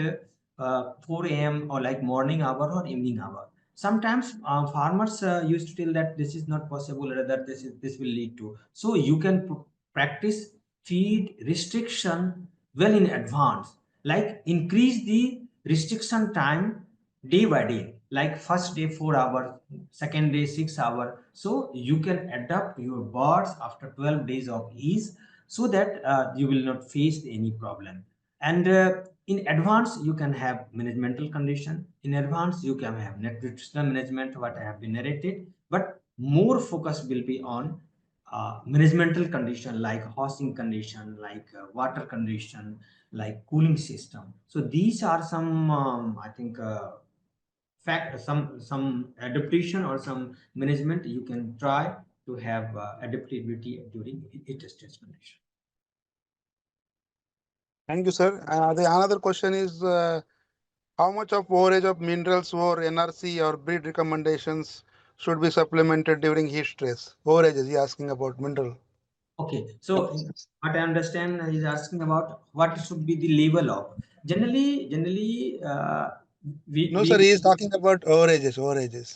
[SPEAKER 2] 4 a.m. or like morning hour or evening hour. Sometimes farmers used to tell that this is not possible, or that this will lead to. So you can practice feed restriction well in advance, like increase the restriction time day by day, like first day 4 hours, second day 6 hours, so you can adapt your birds after 12 days of ease, so that you will not face any problem. And in advance you can have managemental condition, in advance you can have nutritional management, what I have been narrated, but more focus will be on managemental condition, like housing condition, like water condition, like cooling system. So these are some I think fact, some adaptation or some management you can try to have adaptability during heat stress condition.
[SPEAKER 1] Thank you, sir. The another question is how much of overage of minerals or NRC or breed recommendations should be supplemented during heat stress? Overage is he asking about mineral.
[SPEAKER 2] Okay, so what I understand is asking about what should be the level of. Generally,
[SPEAKER 1] No,
[SPEAKER 2] we
[SPEAKER 1] sir, he is talking about overages, overages.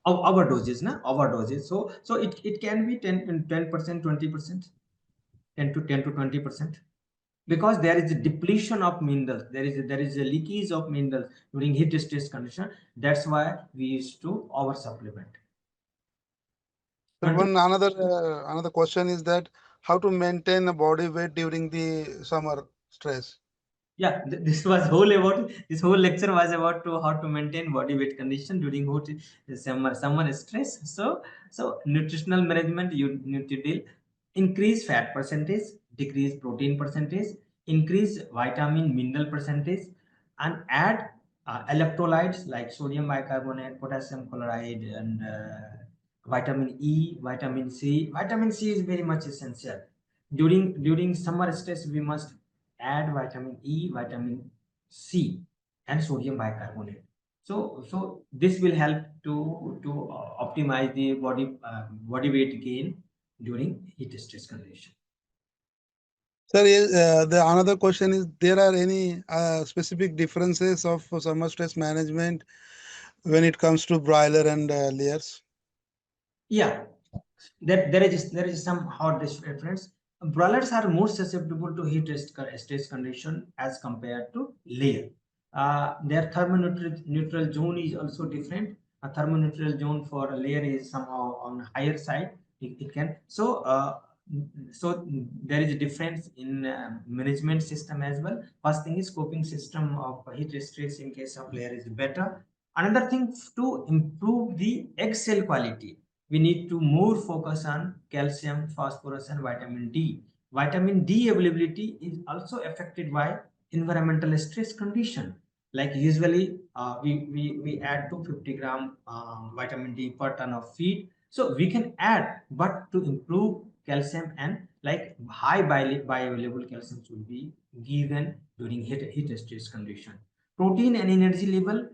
[SPEAKER 2] overdoses, na overdoses. So it can be 10%, 20%, 10 to 20%, because there is a depletion of minerals. There is a leakage of minerals during heat stress condition. That's why we used to over supplement.
[SPEAKER 1] So one another question is that how to maintain a body weight during the summer stress.
[SPEAKER 2] Yeah, this whole lecture was about to how to maintain body weight condition during hot summer stress. So nutritional management, you need to deal, increase fat percentage, decrease protein percentage, increase vitamin mineral percentage, and add electrolytes like sodium bicarbonate, potassium chloride, and vitamin E, vitamin C. Vitamin C is very much essential during summer stress. We must add vitamin E, vitamin C, and sodium bicarbonate. So this will help to optimize the body weight gain during heat stress condition.
[SPEAKER 1] Sir, the another question is there are any specific differences of summer stress management when it comes to broiler and layers?
[SPEAKER 2] Yeah, there is some hard difference. Broilers are more susceptible to heat stress condition as compared to layer. Their thermoneutral zone is also different. A thermoneutral zone for a layer is somehow on higher side. It can, so so there is a difference in management system as well. First thing is coping system of heat stress in case of layer is better. Another thing, to improve the egg cell quality, we need to more focus on calcium, phosphorus, and vitamin D. Vitamin D availability is also affected by environmental stress condition. Like usually we add 250 gram vitamin D per ton of feed, so we can add, but to improve calcium and like high bioavailable calcium should be given during heat stress condition. Protein and energy level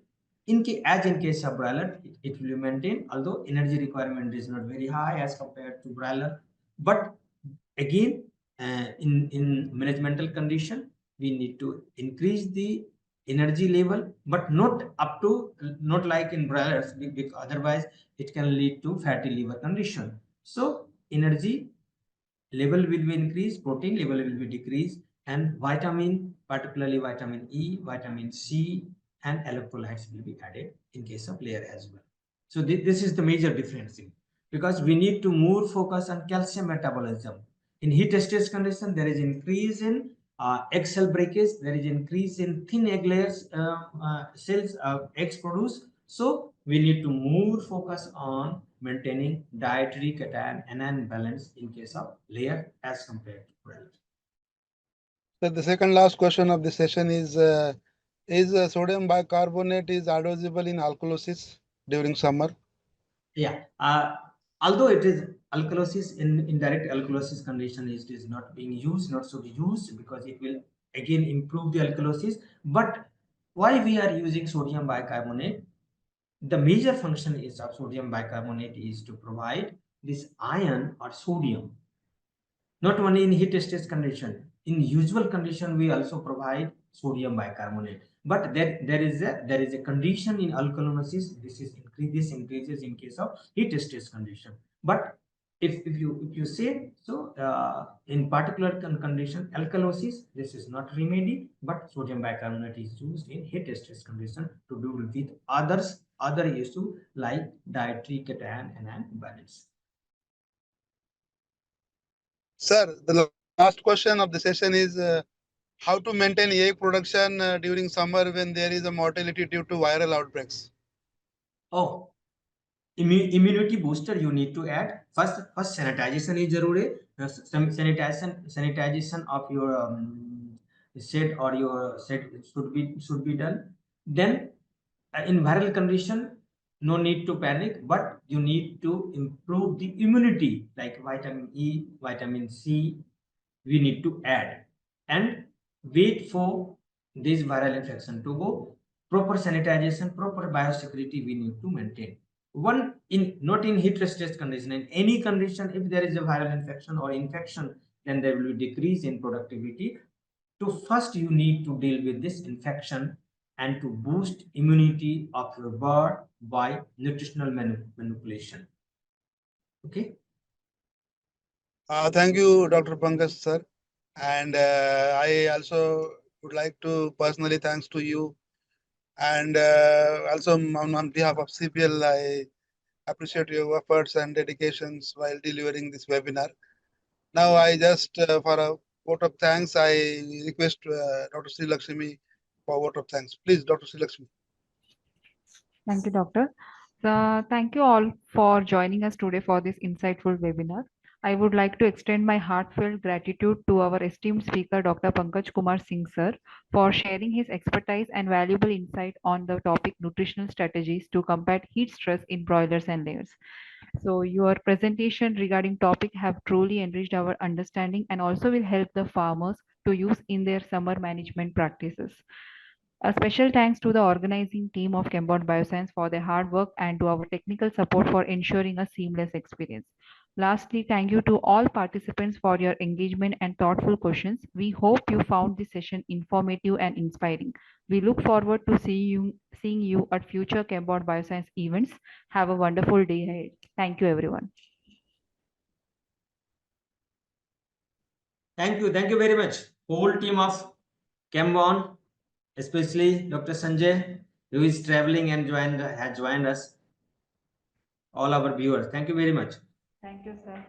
[SPEAKER 2] in case of broiler, it will maintain, although energy requirement is not very high as compared to broiler. But again, in managemental condition, we need to increase the energy level, but not up to, not like in broilers, because otherwise it can lead to fatty liver condition. So energy level will be increased, protein level will be decreased, and vitamin, particularly vitamin E, vitamin C, and electrolytes will be added in case of layer as well. So this is the major difference in, because we need to more focus on calcium metabolism. In heat stress condition, there is increase in egg cell breakage, there is increase in thin egg layers cells eggs produce. So we need to more focus on maintaining dietary cation anion balance in case of layer as compared to broiler.
[SPEAKER 1] So the second last question of the session is sodium bicarbonate is advisable in alkalosis during summer?
[SPEAKER 2] Yeah, although it is alkalosis, in indirect alkalosis condition, it is not being used, not so used, because it will again improve the alkalosis. But why we are using sodium bicarbonate? The major function is of sodium bicarbonate is to provide this iron or sodium, not only in heat stress condition. In usual condition, we also provide sodium bicarbonate. But there is a condition in alkalosis. This increases in case of heat stress condition. But if you say so, in particular condition alkalosis, this is not remedy, but sodium bicarbonate is used in heat stress condition to do with other issue like dietary cation anion balance.
[SPEAKER 1] Sir, the last question of the session is how to maintain egg production during summer when there is a mortality due to viral outbreaks?
[SPEAKER 2] Oh, immunity booster you need to add. First sanitization is zaruri. Some sanitization of your shed or your shed should be done. Then in viral condition, no need to panic, but you need to improve the immunity like vitamin E, vitamin C, we need to add, and wait for this viral infection to go. Proper sanitization, proper biosecurity we need to maintain. One, in not in heat stress condition, in any condition, if there is a viral infection or infection, then there will be decrease in productivity. To first you need to deal with this infection and to boost immunity of your bird by nutritional manipulation. Okay.
[SPEAKER 1] Thank you, Dr. Pankaj, sir. And I also would like to personally thanks to you. And also on behalf of CPL, I appreciate your efforts and dedications while delivering this webinar. Now, I just, for a vote of thanks, I request Dr. Sri Lakshmi for a vote of thanks. Please, Dr. Sri Lakshmi.
[SPEAKER 3] Thank you, Doctor. Thank you all for joining us today for this insightful webinar. I would like to extend my heartfelt gratitude to our esteemed speaker, Dr. Pankaj Kumar Singh, sir, for sharing his expertise and valuable insight on the topic nutritional strategies to combat heat stress in broilers and layers. So your presentation regarding topic have truly enriched our understanding and also will help the farmers to use in their summer management practices. A special thanks to the organizing team of Chembond Biosciences for their hard work and to our technical support for ensuring a seamless experience. Lastly, thank you to all participants for your engagement and thoughtful questions. We hope you found this session informative and inspiring. We look forward to seeing you at future Chembond Bioscience events. Have a wonderful day ahead. Thank you, everyone.
[SPEAKER 2] Thank you very much. Whole team of Chembond, especially Dr. Sanjay, who is traveling and has joined us, all our viewers. Thank you very much.
[SPEAKER 3] Thank you, sir.